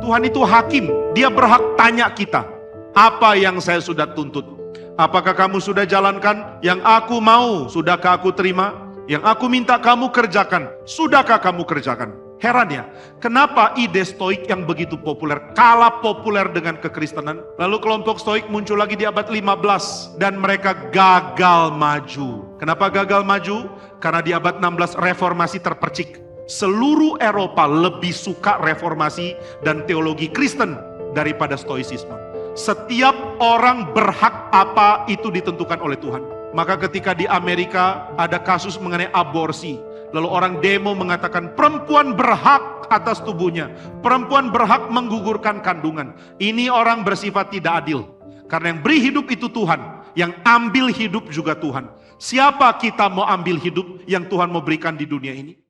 Tuhan itu hakim, Dia berhak tanya kita, apa yang saya sudah tuntut? Apakah kamu sudah jalankan? Yang aku mau, sudahkah aku terima? Yang aku minta kamu kerjakan, sudahkah kamu kerjakan? Heran ya, kenapa ide stoik yang begitu populer, kalah populer dengan kekristenan? Lalu kelompok stoik muncul lagi di abad 15 dan mereka gagal maju. Kenapa gagal maju? Karena di abad 16 reformasi terpercik. Seluruh Eropa lebih suka reformasi dan teologi Kristen daripada stoicisme. Setiap orang berhak apa itu ditentukan oleh Tuhan. Maka ketika di Amerika ada kasus mengenai aborsi, lalu orang demo mengatakan perempuan berhak atas tubuhnya, perempuan berhak menggugurkan kandungan. Ini orang bersifat tidak adil. Karena yang beri hidup itu Tuhan, yang ambil hidup juga Tuhan. Siapa kita mau ambil hidup yang Tuhan mau berikan di dunia ini?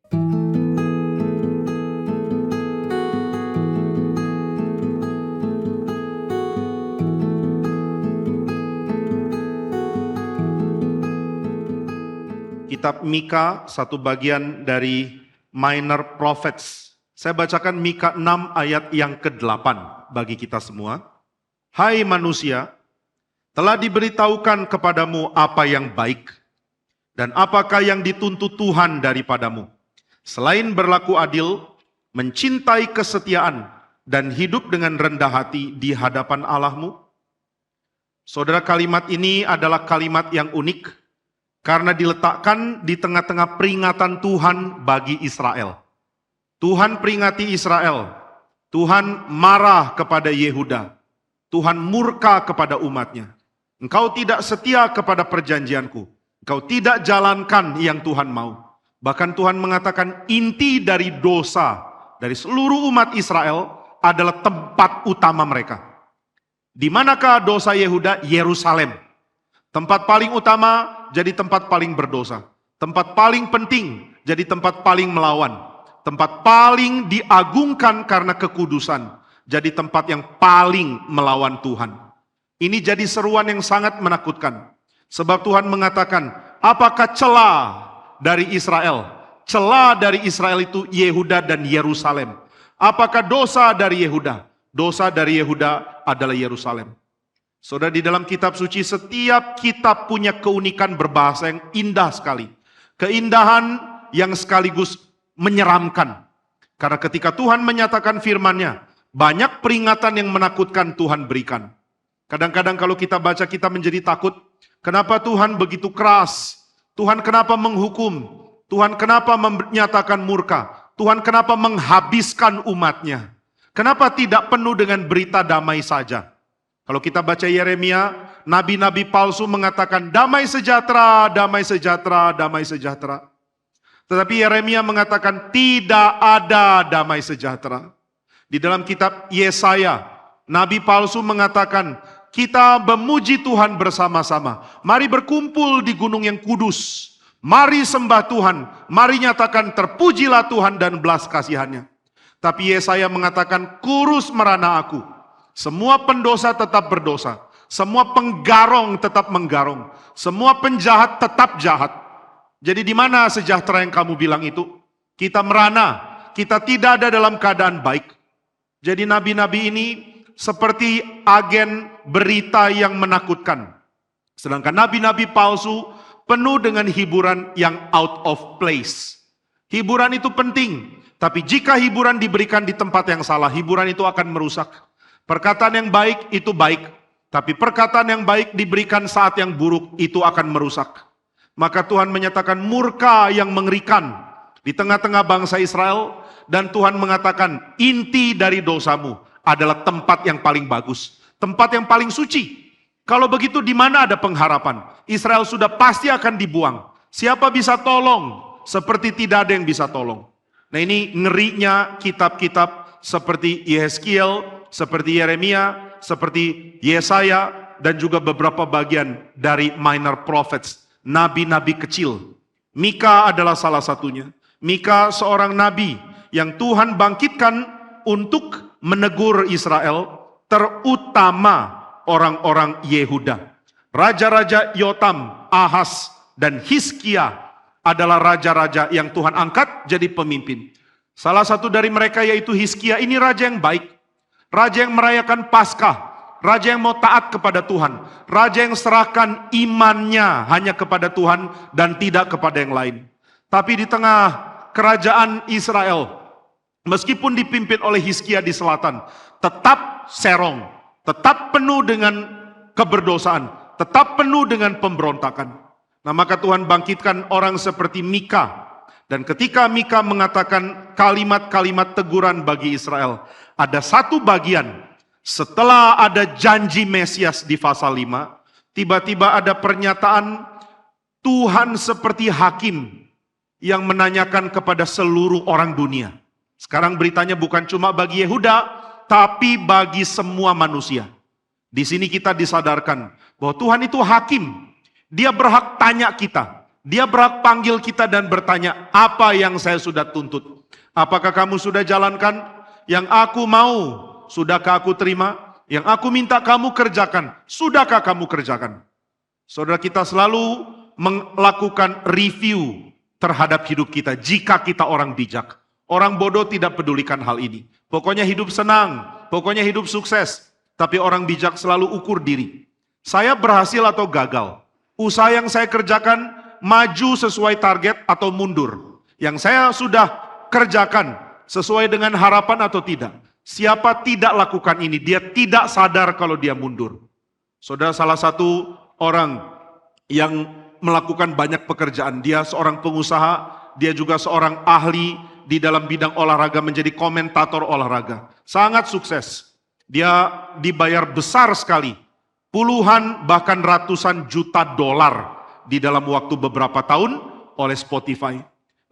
Kitab Mika, satu bagian dari Minor Prophets. Saya bacakan Mika 6 ayat yang ke-8 bagi kita semua. Hai manusia, telah diberitahukan kepadamu apa yang baik, dan apakah yang dituntut Tuhan daripadamu. Selain berlaku adil, mencintai kesetiaan, dan hidup dengan rendah hati di hadapan Allahmu. Saudara, kalimat ini adalah kalimat yang unik, karena diletakkan di tengah-tengah peringatan Tuhan bagi Israel. Tuhan peringati Israel. Tuhan marah kepada Yehuda. Tuhan murka kepada umatnya. Engkau tidak setia kepada perjanjianku. Engkau tidak jalankan yang Tuhan mau. Bahkan Tuhan mengatakan inti dari dosa dari seluruh umat Israel adalah tempat utama mereka. Di manakah dosa Yehuda? Yerusalem. Tempat paling utama jadi tempat paling berdosa. Tempat paling penting jadi tempat paling melawan. Tempat paling diagungkan karena kekudusan jadi tempat yang paling melawan Tuhan. Ini jadi seruan yang sangat menakutkan. Sebab Tuhan mengatakan, apakah celah dari Israel? Celah dari Israel itu Yehuda dan Yerusalem. Apakah dosa dari Yehuda? Dosa dari Yehuda adalah Yerusalem. Saudara, di dalam kitab suci setiap kitab punya keunikan berbahasa yang indah sekali. Keindahan yang sekaligus menyeramkan. Karena ketika Tuhan menyatakan firman-Nya, banyak peringatan yang menakutkan Tuhan berikan. Kadang-kadang kalau kita baca kita menjadi takut. Kenapa Tuhan begitu keras? Tuhan kenapa menghukum? Tuhan kenapa menyatakan murka? Tuhan kenapa menghabiskan umat-Nya? Kenapa tidak penuh dengan berita damai saja? Kalau kita baca Yeremia, nabi-nabi palsu mengatakan damai sejahtera, damai sejahtera, damai sejahtera. Tetapi Yeremia mengatakan tidak ada damai sejahtera. Di dalam kitab Yesaya, nabi palsu mengatakan kita memuji Tuhan bersama-sama. Mari berkumpul di gunung yang kudus. Mari sembah Tuhan. Mari nyatakan terpujilah Tuhan dan belas kasihannya. Tapi Yesaya mengatakan kurus merana aku. Semua pendosa tetap berdosa. Semua penggarong tetap menggarong. Semua penjahat tetap jahat. Jadi di mana sejahtera yang kamu bilang itu? Kita merana, kita tidak ada dalam keadaan baik. Jadi nabi-nabi ini seperti agen berita yang menakutkan. Sedangkan nabi-nabi palsu penuh dengan hiburan yang out of place. Hiburan itu penting, tapi jika hiburan diberikan di tempat yang salah, hiburan itu akan merusak. Perkataan yang baik itu baik, tapi perkataan yang baik diberikan saat yang buruk itu akan merusak. Maka Tuhan menyatakan murka yang mengerikan di tengah-tengah bangsa Israel, dan Tuhan mengatakan inti dari dosamu adalah tempat yang paling bagus, tempat yang paling suci. Kalau begitu di mana ada pengharapan? Israel sudah pasti akan dibuang. Siapa bisa tolong? Seperti tidak ada yang bisa tolong. Nah, ini ngerinya kitab-kitab seperti Yeskiel, seperti Yeremia, seperti Yesaya, dan juga beberapa bagian dari Minor Prophets, nabi-nabi kecil. Mika adalah salah satunya. Mika seorang nabi yang Tuhan bangkitkan untuk menegur Israel, terutama orang-orang Yehuda. Raja-raja Yotam, Ahaz, dan Hizkia adalah raja-raja yang Tuhan angkat jadi pemimpin. Salah satu dari mereka yaitu Hizkia, ini raja yang baik. Raja yang merayakan Paskah, raja yang mau taat kepada Tuhan, raja yang serahkan imannya hanya kepada Tuhan dan tidak kepada yang lain. Tapi di tengah kerajaan Israel, meskipun dipimpin oleh Hizkia di selatan, tetap serong, tetap penuh dengan keberdosaan, tetap penuh dengan pemberontakan. Nah, maka Tuhan bangkitkan orang seperti Mika. Dan ketika Mika mengatakan kalimat-kalimat teguran bagi Israel, ada satu bagian setelah ada janji Mesias di pasal 5, tiba-tiba ada pernyataan Tuhan seperti hakim yang menanyakan kepada seluruh orang dunia. Sekarang beritanya bukan cuma bagi Yehuda, tapi bagi semua manusia. Di sini kita disadarkan bahwa Tuhan itu hakim. Dia berhak tanya kita. Dia berhak panggil kita dan bertanya, apa yang saya sudah tuntut? Apakah kamu sudah jalankan? Yang aku mau, sudahkah aku terima? Yang aku minta kamu kerjakan, sudahkah kamu kerjakan? Saudara, kita selalu melakukan review terhadap hidup kita jika kita orang bijak. Orang bodoh tidak pedulikan hal ini. Pokoknya hidup senang, pokoknya hidup sukses. Tapi orang bijak selalu ukur diri. Saya berhasil atau gagal? Usaha yang saya kerjakan maju sesuai target atau mundur? Yang saya sudah kerjakan sesuai dengan harapan atau tidak? Siapa tidak lakukan ini, dia tidak sadar kalau dia mundur. Saudara, salah satu orang yang melakukan banyak pekerjaan, dia seorang pengusaha, dia juga seorang ahli di dalam bidang olahraga, menjadi komentator olahraga. Sangat sukses. Dia dibayar besar sekali. Puluhan bahkan ratusan juta dolar di dalam waktu beberapa tahun oleh Spotify.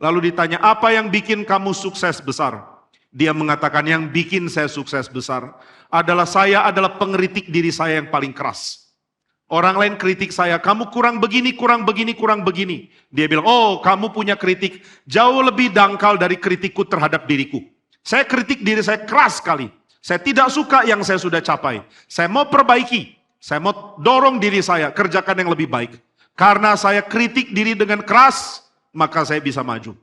Lalu ditanya, apa yang bikin kamu sukses besar? Dia mengatakan, yang bikin saya sukses besar adalah saya adalah pengkritik diri saya yang paling keras. Orang lain kritik saya, kamu kurang begini, kurang begini, kurang begini. Dia bilang, oh kamu punya kritik jauh lebih dangkal dari kritikku terhadap diriku. Saya kritik diri saya keras sekali. Saya tidak suka yang saya sudah capai. Saya mau perbaiki. Saya mau dorong diri saya, kerjakan yang lebih baik. Karena saya kritik diri dengan keras, maka saya bisa maju.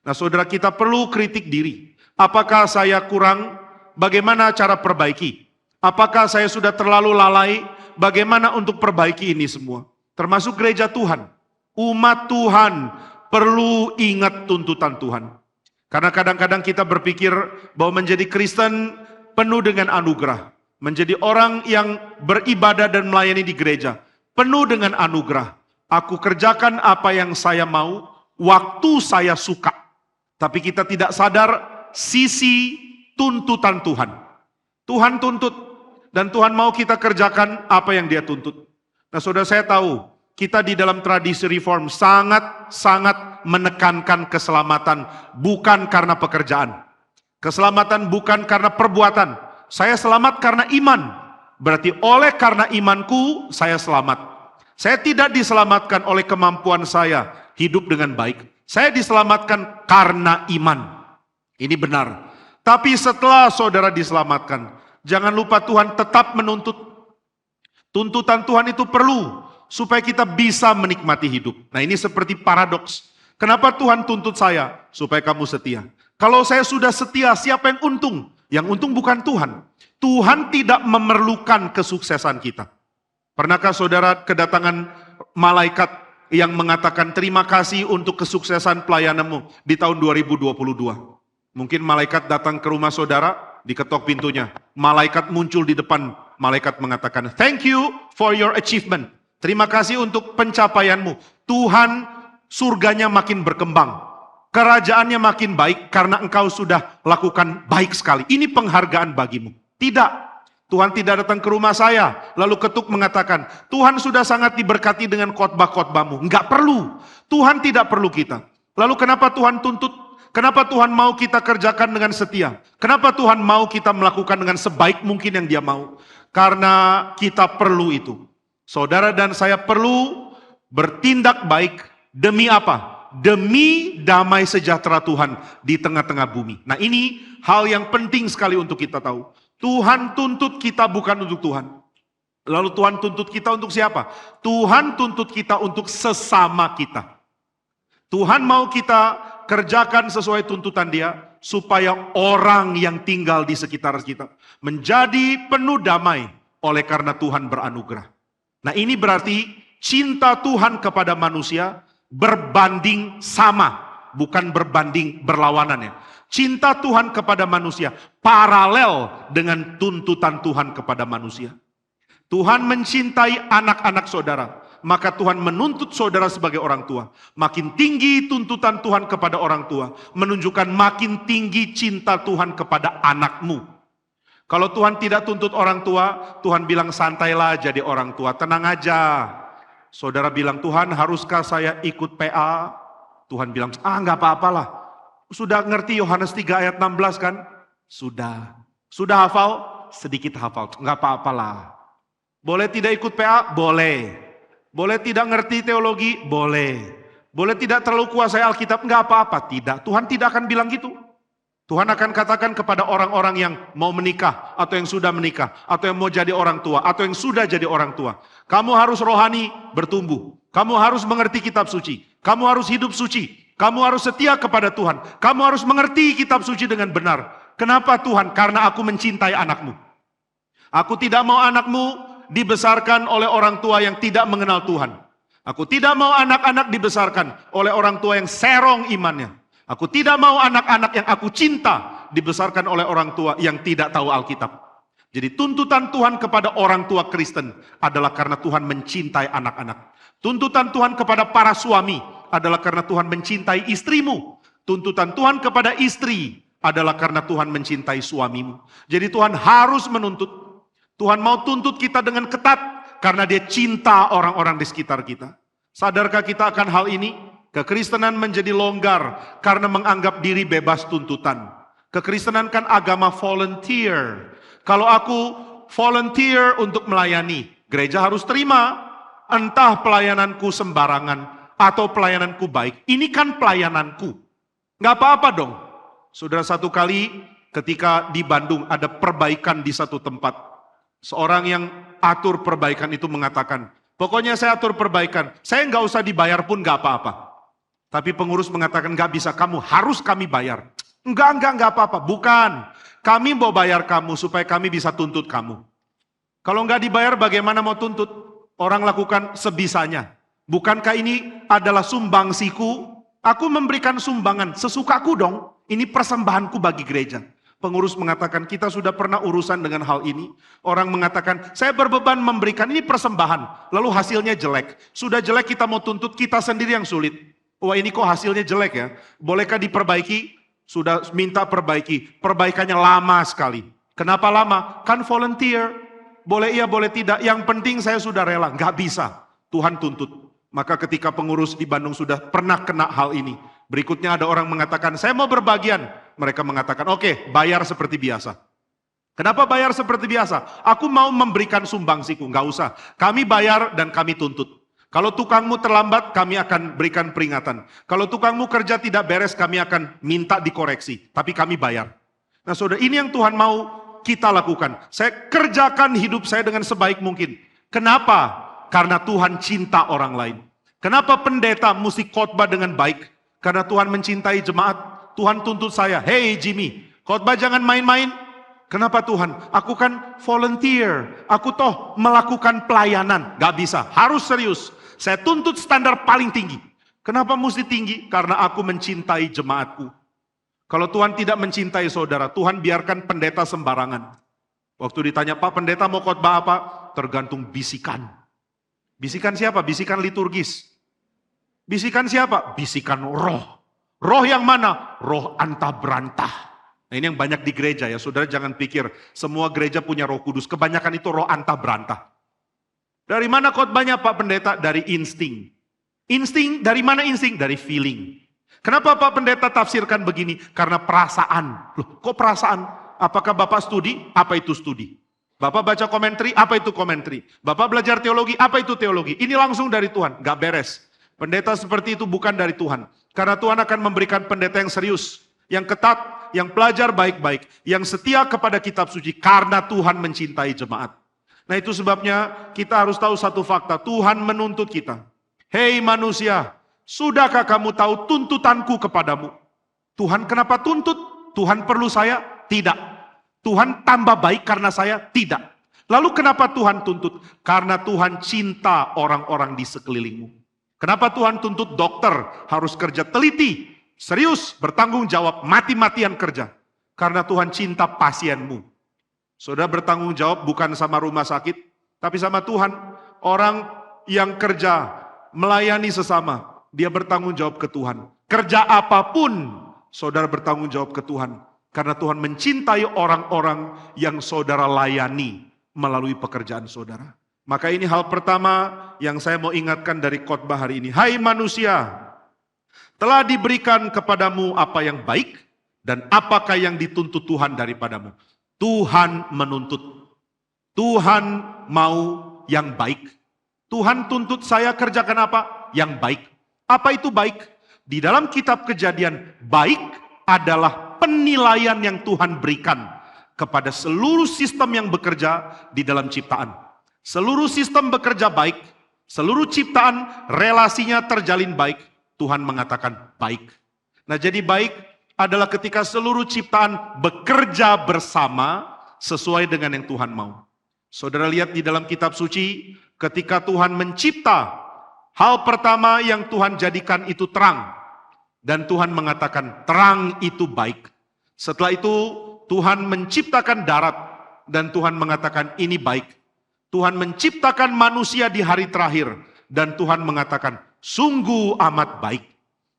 Nah saudara, kita perlu kritik diri. Apakah saya kurang? Bagaimana cara perbaiki? Apakah saya sudah terlalu lalai? Bagaimana untuk perbaiki ini semua? Termasuk gereja Tuhan. Umat Tuhan perlu ingat tuntutan Tuhan. Karena kadang-kadang kita berpikir bahwa menjadi Kristen penuh dengan anugerah. Menjadi orang yang beribadah dan melayani di gereja penuh dengan anugerah. Aku kerjakan apa yang saya mau, waktu saya suka. Tapi kita tidak sadar sisi tuntutan Tuhan. Tuhan tuntut, dan Tuhan mau kita kerjakan apa yang Dia tuntut. Nah saudara, saya tahu kita di dalam tradisi reform sangat-sangat menekankan keselamatan bukan karena pekerjaan. Keselamatan bukan karena perbuatan. Saya selamat karena iman. Berarti oleh karena imanku saya selamat. Saya tidak diselamatkan oleh kemampuan saya hidup dengan baik. Saya diselamatkan karena iman. Ini benar. Tapi setelah saudara diselamatkan, jangan lupa Tuhan tetap menuntut. Tuntutan Tuhan itu perlu supaya kita bisa menikmati hidup. Nah ini seperti paradoks. Kenapa Tuhan tuntut saya? Supaya kamu setia. Kalau saya sudah setia, siapa yang untung? Yang untung bukan Tuhan. Tuhan tidak memerlukan kesuksesan kita. Pernahkah saudara kedatangan malaikat yang mengatakan terima kasih untuk kesuksesan pelayananmu di tahun 2022? Mungkin malaikat datang ke rumah saudara, diketok pintunya. Malaikat muncul di depan, malaikat mengatakan, thank you for your achievement. Terima kasih untuk pencapaianmu. Tuhan surganya makin berkembang. Kerajaannya makin baik karena engkau sudah lakukan baik sekali. Ini penghargaan bagimu. Tidak. Tuhan tidak datang ke rumah saya lalu ketuk mengatakan, Tuhan sudah sangat diberkati dengan khotbah-khotbahmu. Enggak perlu. Tuhan tidak perlu kita. Lalu kenapa Tuhan tuntut? Kenapa Tuhan mau kita kerjakan dengan setia? Kenapa Tuhan mau kita melakukan dengan sebaik mungkin yang Dia mau? Karena kita perlu itu. Saudara dan saya perlu bertindak baik demi apa? Demi damai sejahtera Tuhan di tengah-tengah bumi. Nah ini hal yang penting sekali untuk kita tahu. Tuhan tuntut kita bukan untuk Tuhan. Lalu Tuhan tuntut kita untuk siapa? Tuhan tuntut kita untuk sesama kita. Tuhan mau kita kerjakan sesuai tuntutan Dia. supaya orang yang tinggal di sekitar kita menjadi penuh damai oleh karena Tuhan beranugerah. Nah, ini berarti cinta Tuhan kepada manusia berbanding sama, bukan berbanding berlawanan ya. Cinta Tuhan kepada manusia paralel dengan tuntutan Tuhan kepada manusia. Tuhan mencintai anak-anak saudara, maka Tuhan menuntut saudara sebagai orang tua. Makin tinggi tuntutan Tuhan kepada orang tua, menunjukkan makin tinggi cinta Tuhan kepada anakmu. Kalau Tuhan tidak tuntut orang tua, Tuhan bilang santailah jadi orang tua, tenang aja. Saudara bilang, Tuhan haruskah saya ikut PA? Tuhan bilang, nggak apa-apalah. Sudah ngerti Yohanes 3 ayat 16 kan? Sudah. Sudah hafal? Sedikit hafal, nggak apa-apalah. Boleh tidak ikut PA? Boleh. Boleh tidak ngerti teologi? Boleh. Boleh tidak terlalu kuasai Alkitab? Nggak apa-apa. Tidak. Tuhan tidak akan bilang gitu. Tuhan akan katakan kepada orang-orang yang mau menikah, atau yang sudah menikah, atau yang mau jadi orang tua, atau yang sudah jadi orang tua. Kamu harus rohani bertumbuh. Kamu harus mengerti kitab suci. Kamu harus hidup suci. Kamu harus setia kepada Tuhan. Kamu harus mengerti kitab suci dengan benar. Kenapa Tuhan? Karena aku mencintai anakmu. Aku tidak mau anakmu dibesarkan oleh orang tua yang tidak mengenal Tuhan. Aku tidak mau anak-anak dibesarkan oleh orang tua yang serong imannya. Aku tidak mau anak-anak yang aku cinta dibesarkan oleh orang tua yang tidak tahu Alkitab. Jadi tuntutan Tuhan kepada orang tua Kristen adalah karena Tuhan mencintai anak-anak. Tuntutan Tuhan kepada para suami adalah karena Tuhan mencintai istrimu. Tuntutan Tuhan kepada istri adalah karena Tuhan mencintai suamimu. Jadi Tuhan harus menuntut. Tuhan mau tuntut kita dengan ketat karena dia cinta orang-orang di sekitar kita. Sadarkah kita akan hal ini? Kekristenan menjadi longgar karena menganggap diri bebas tuntutan. Kekristenan kan agama volunteer. Kalau aku volunteer untuk melayani, gereja harus terima. Entah pelayananku sembarangan atau pelayananku baik. Ini kan pelayananku. Nggak apa-apa dong. Saudara, satu kali ketika di Bandung ada perbaikan di satu tempat. Seorang yang atur perbaikan itu mengatakan, pokoknya saya atur perbaikan, saya nggak usah dibayar pun nggak apa-apa. Tapi pengurus mengatakan nggak bisa, kamu harus kami bayar. Nggak apa-apa, bukan. Kami mau bayar kamu supaya kami bisa tuntut kamu. Kalau nggak dibayar bagaimana mau tuntut? Orang lakukan sebisanya. Bukankah ini adalah sumbangsiku? Aku memberikan sumbangan sesukaku dong. Ini persembahanku bagi gereja. Pengurus mengatakan kita sudah pernah urusan dengan hal ini. Orang mengatakan saya berbeban memberikan, ini persembahan. Lalu hasilnya jelek. Sudah jelek kita mau tuntut, kita sendiri yang sulit. Wah, ini kok hasilnya jelek ya. Bolehkah diperbaiki? Sudah minta perbaiki. Perbaikannya lama sekali. Kenapa lama? Kan volunteer. Boleh iya boleh tidak. Yang penting saya sudah rela. Gak bisa. Tuhan tuntut. Maka ketika pengurus di Bandung sudah pernah kena hal ini. Berikutnya ada orang mengatakan saya mau berbagian. Mereka mengatakan, oke, bayar seperti biasa. Kenapa bayar seperti biasa? Aku mau memberikan sumbangsiku, nggak usah. Kami bayar dan kami tuntut. Kalau tukangmu terlambat, kami akan berikan peringatan. Kalau tukangmu kerja tidak beres, kami akan minta dikoreksi. Tapi kami bayar. Nah saudara, ini yang Tuhan mau kita lakukan. Saya kerjakan hidup saya dengan sebaik mungkin. Kenapa? Karena Tuhan cinta orang lain. Kenapa pendeta mesti khotbah dengan baik? Karena Tuhan mencintai jemaat. Tuhan tuntut saya, hey Jimmy, khotbah jangan main-main. Kenapa Tuhan? Aku kan volunteer, aku toh melakukan pelayanan. Gak bisa, harus serius. Saya tuntut standar paling tinggi. Kenapa mesti tinggi? Karena aku mencintai jemaatku. Kalau Tuhan tidak mencintai saudara, Tuhan biarkan pendeta sembarangan. Waktu ditanya, Pak pendeta mau khotbah apa? Tergantung bisikan. Bisikan siapa? Bisikan liturgis. Bisikan siapa? Bisikan roh. Roh yang mana? Roh antah berantah. Nah ini yang banyak di gereja ya. Saudara jangan pikir semua gereja punya Roh Kudus. Kebanyakan itu roh antah berantah. Dari mana khotbahnya Pak Pendeta? Dari insting. Insting, dari mana insting? Dari feeling. Kenapa Pak Pendeta tafsirkan begini? Karena perasaan. Loh, kok perasaan? Apakah Bapak studi? Apa itu studi? Bapak baca komentari? Apa itu komentari? Bapak belajar teologi? Apa itu teologi? Ini langsung dari Tuhan. Gak beres. Pendeta seperti itu bukan dari Tuhan. Karena Tuhan akan memberikan pendeta yang serius, yang ketat, yang pelajar baik-baik, yang setia kepada kitab suci karena Tuhan mencintai jemaat. Nah itu sebabnya kita harus tahu satu fakta, Tuhan menuntut kita. Hei manusia, sudahkah kamu tahu tuntutanku kepadamu? Tuhan kenapa tuntut? Tuhan perlu saya? Tidak. Tuhan tambah baik karena saya? Tidak. Lalu kenapa Tuhan tuntut? Karena Tuhan cinta orang-orang di sekelilingmu. Kenapa Tuhan tuntut dokter harus kerja teliti, serius, bertanggung jawab, mati-matian kerja? Karena Tuhan cinta pasienmu. Saudara bertanggung jawab bukan sama rumah sakit, tapi sama Tuhan. Orang yang kerja, melayani sesama, dia bertanggung jawab ke Tuhan. Kerja apapun, saudara bertanggung jawab ke Tuhan. Karena Tuhan mencintai orang-orang yang saudara layani melalui pekerjaan saudara. Maka ini hal pertama yang saya mau ingatkan dari khotbah hari ini. Hai manusia, telah diberikan kepadamu apa yang baik dan apakah yang dituntut Tuhan daripadamu. Tuhan menuntut. Tuhan mau yang baik. Tuhan tuntut saya kerjakan apa? Yang baik. Apa itu baik? Di dalam kitab Kejadian, baik adalah penilaian yang Tuhan berikan kepada seluruh sistem yang bekerja di dalam ciptaan. Seluruh sistem bekerja baik, seluruh ciptaan relasinya terjalin baik, Tuhan mengatakan baik. Nah, jadi baik adalah ketika seluruh ciptaan bekerja bersama sesuai dengan yang Tuhan mau. Saudara lihat di dalam kitab suci, ketika Tuhan mencipta, hal pertama yang Tuhan jadikan itu terang. Dan Tuhan mengatakan terang itu baik. Setelah itu Tuhan menciptakan darat dan Tuhan mengatakan ini baik. Tuhan menciptakan manusia di hari terakhir dan Tuhan mengatakan sungguh amat baik.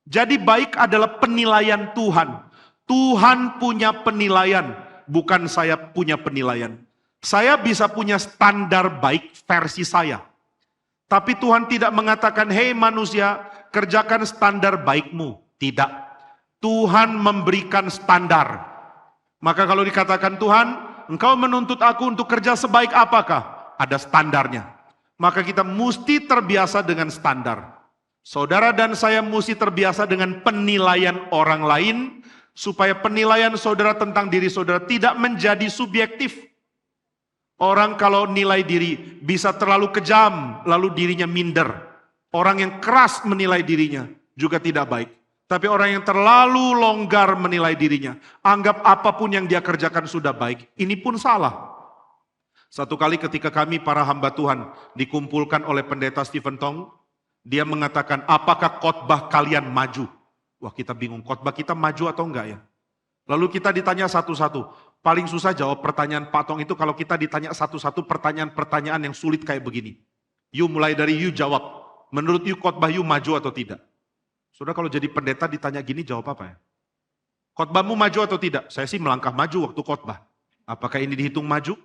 Jadi baik adalah penilaian Tuhan. Tuhan punya penilaian, bukan saya punya penilaian. Saya bisa punya standar baik versi saya. Tapi Tuhan tidak mengatakan, hei manusia, kerjakan standar baikmu. Tidak. Tuhan memberikan standar. Maka kalau dikatakan Tuhan, engkau menuntut aku untuk kerja sebaik apakah? Ada standarnya. Maka kita mesti terbiasa dengan standar. Saudara dan saya mesti terbiasa dengan penilaian orang lain, supaya penilaian saudara tentang diri saudara tidak menjadi subjektif. Orang kalau nilai diri bisa terlalu kejam, lalu dirinya minder. Orang yang keras menilai dirinya juga tidak baik. Tapi orang yang terlalu longgar menilai dirinya, anggap apapun yang dia kerjakan sudah baik, ini pun salah. Satu kali ketika kami para hamba Tuhan dikumpulkan oleh pendeta Stephen Tong, dia mengatakan, apakah khotbah kalian maju? Wah, kita bingung, khotbah kita maju atau enggak ya? Lalu kita ditanya satu-satu. Paling susah jawab pertanyaan Pak Tong itu kalau kita ditanya satu-satu pertanyaan-pertanyaan yang sulit kayak begini. You mulai dari you jawab, menurut you khotbah you maju atau tidak? Saudara kalau jadi pendeta ditanya gini jawab apa ya? Khotbahmu maju atau tidak? Saya sih melangkah maju waktu khotbah. Apakah ini dihitung maju?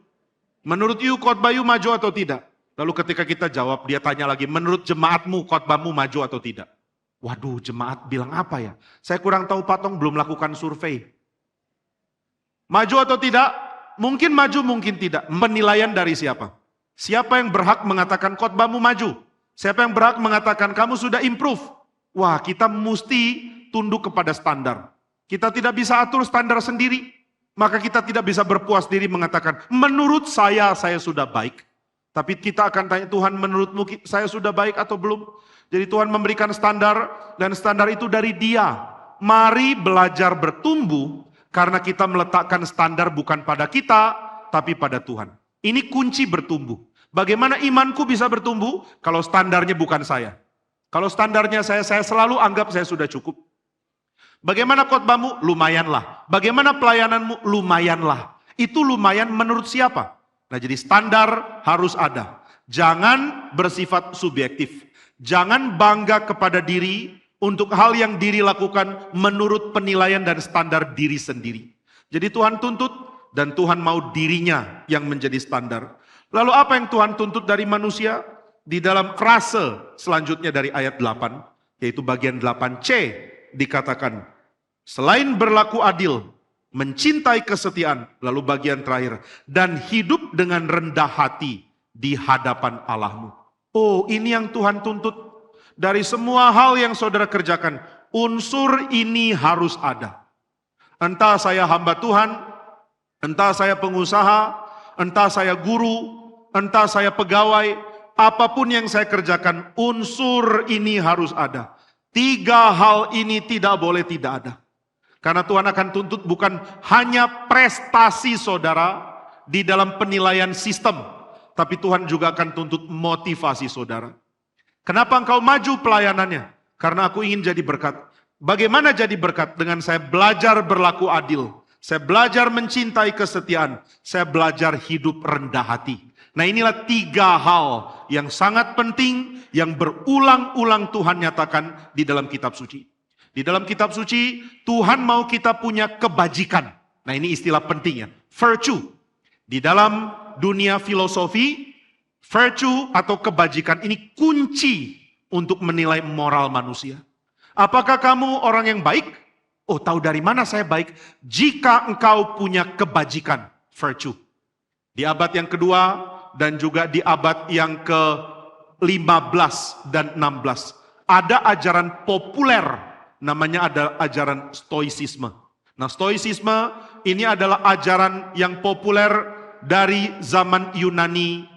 Menurut you khotbah you maju atau tidak? Lalu ketika kita jawab, dia tanya lagi, menurut jemaatmu khotbahmu maju atau tidak? Waduh, jemaat bilang apa ya? Saya kurang tahu, Pak Tong belum lakukan survei. Maju atau tidak? Mungkin maju, mungkin tidak. Penilaian dari siapa? Siapa yang berhak mengatakan khotbahmu maju? Siapa yang berhak mengatakan kamu sudah improve? Wah, kita mesti tunduk kepada standar. Kita tidak bisa atur standar sendiri. Maka kita tidak bisa berpuas diri mengatakan, menurut saya sudah baik. Tapi kita akan tanya, Tuhan menurutmu saya sudah baik atau belum? Jadi Tuhan memberikan standar, dan standar itu dari Dia. Mari belajar bertumbuh, karena kita meletakkan standar bukan pada kita, tapi pada Tuhan. Ini kunci bertumbuh. Bagaimana imanku bisa bertumbuh? Kalau standarnya bukan saya. Kalau standarnya saya selalu anggap saya sudah cukup. Bagaimana khotbahmu? Lumayanlah. Bagaimana pelayananmu? Lumayanlah. Itu lumayan menurut siapa? Nah, jadi standar harus ada. Jangan bersifat subjektif. Jangan bangga kepada diri untuk hal yang diri lakukan menurut penilaian dan standar diri sendiri. Jadi Tuhan tuntut dan Tuhan mau dirinya yang menjadi standar. Lalu apa yang Tuhan tuntut dari manusia? Di dalam frase selanjutnya dari ayat 8, yaitu bagian 8C, dikatakan, selain berlaku adil, mencintai kesetiaan, lalu bagian terakhir, dan hidup dengan rendah hati di hadapan Allahmu. Oh, ini yang Tuhan tuntut. Dari semua hal yang saudara kerjakan, unsur ini harus ada. Entah saya hamba Tuhan, entah saya pengusaha, entah saya guru, entah saya pegawai, apapun yang saya kerjakan, unsur ini harus ada. 3 hal ini tidak boleh tidak ada. Karena Tuhan akan tuntut bukan hanya prestasi saudara di dalam penilaian sistem, tapi Tuhan juga akan tuntut motivasi saudara. Kenapa engkau maju pelayanannya? Karena aku ingin jadi berkat. Bagaimana jadi berkat? Dengan saya belajar berlaku adil. Saya belajar mencintai kesetiaan. Saya belajar hidup rendah hati. Nah, inilah 3 hal yang sangat penting yang berulang-ulang Tuhan nyatakan di dalam kitab suci. Di dalam kitab suci, Tuhan mau kita punya kebajikan. Nah, ini istilah pentingnya. Virtue. Di dalam dunia filosofi, virtue atau kebajikan ini kunci untuk menilai moral manusia. Apakah kamu orang yang baik? Oh, tahu dari mana saya baik? Jika engkau punya kebajikan, virtue. Di abad yang kedua dan juga di abad yang ke-15 dan 16. Ada ajaran populer, namanya ada ajaran stoicisme. Nah, stoicisme ini adalah ajaran yang populer dari zaman Yunani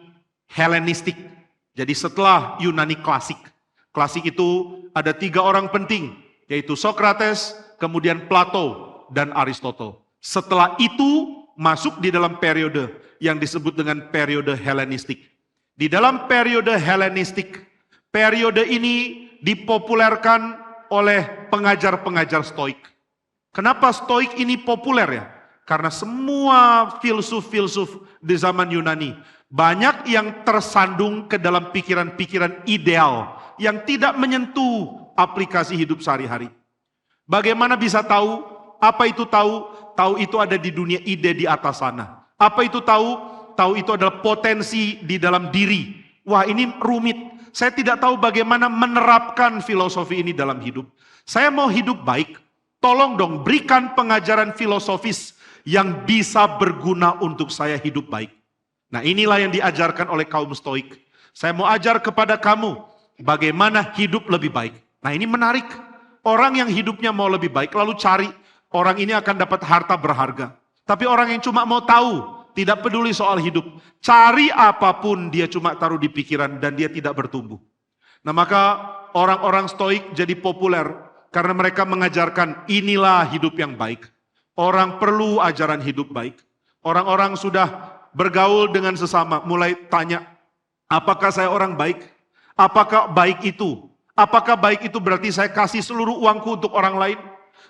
Helenistik. Jadi setelah Yunani klasik. Klasik itu ada 3 orang penting, yaitu Socrates, kemudian Plato, dan Aristotle. Setelah itu masuk di dalam periode yang disebut dengan periode Helenistik. Di dalam periode Helenistik, periode ini dipopulerkan oleh pengajar-pengajar Stoik. Kenapa Stoik ini populer ya? Karena semua filsuf-filsuf di zaman Yunani, banyak yang tersandung ke dalam pikiran-pikiran ideal yang tidak menyentuh aplikasi hidup sehari-hari. Bagaimana bisa tahu? Apa itu tahu? Tahu itu ada di dunia ide di atas sana. Apa itu tahu? Tahu itu adalah potensi di dalam diri. Wah, ini rumit. Saya tidak tahu bagaimana menerapkan filosofi ini dalam hidup. Saya mau hidup baik. Tolong dong berikan pengajaran filosofis yang bisa berguna untuk saya hidup baik. Nah, inilah yang diajarkan oleh kaum Stoik. Saya mau ajar kepada kamu bagaimana hidup lebih baik. Nah, ini menarik. Orang yang hidupnya mau lebih baik lalu cari orang ini akan dapat harta berharga. Tapi orang yang cuma mau tahu, tidak peduli soal hidup, cari apapun dia cuma taruh di pikiran dan dia tidak bertumbuh. Nah, maka orang-orang Stoik jadi populer karena mereka mengajarkan inilah hidup yang baik. Orang perlu ajaran hidup baik. Orang-orang sudah bergaul dengan sesama, mulai tanya, apakah saya orang baik? Apakah baik itu? Apakah baik itu berarti saya kasih seluruh uangku untuk orang lain?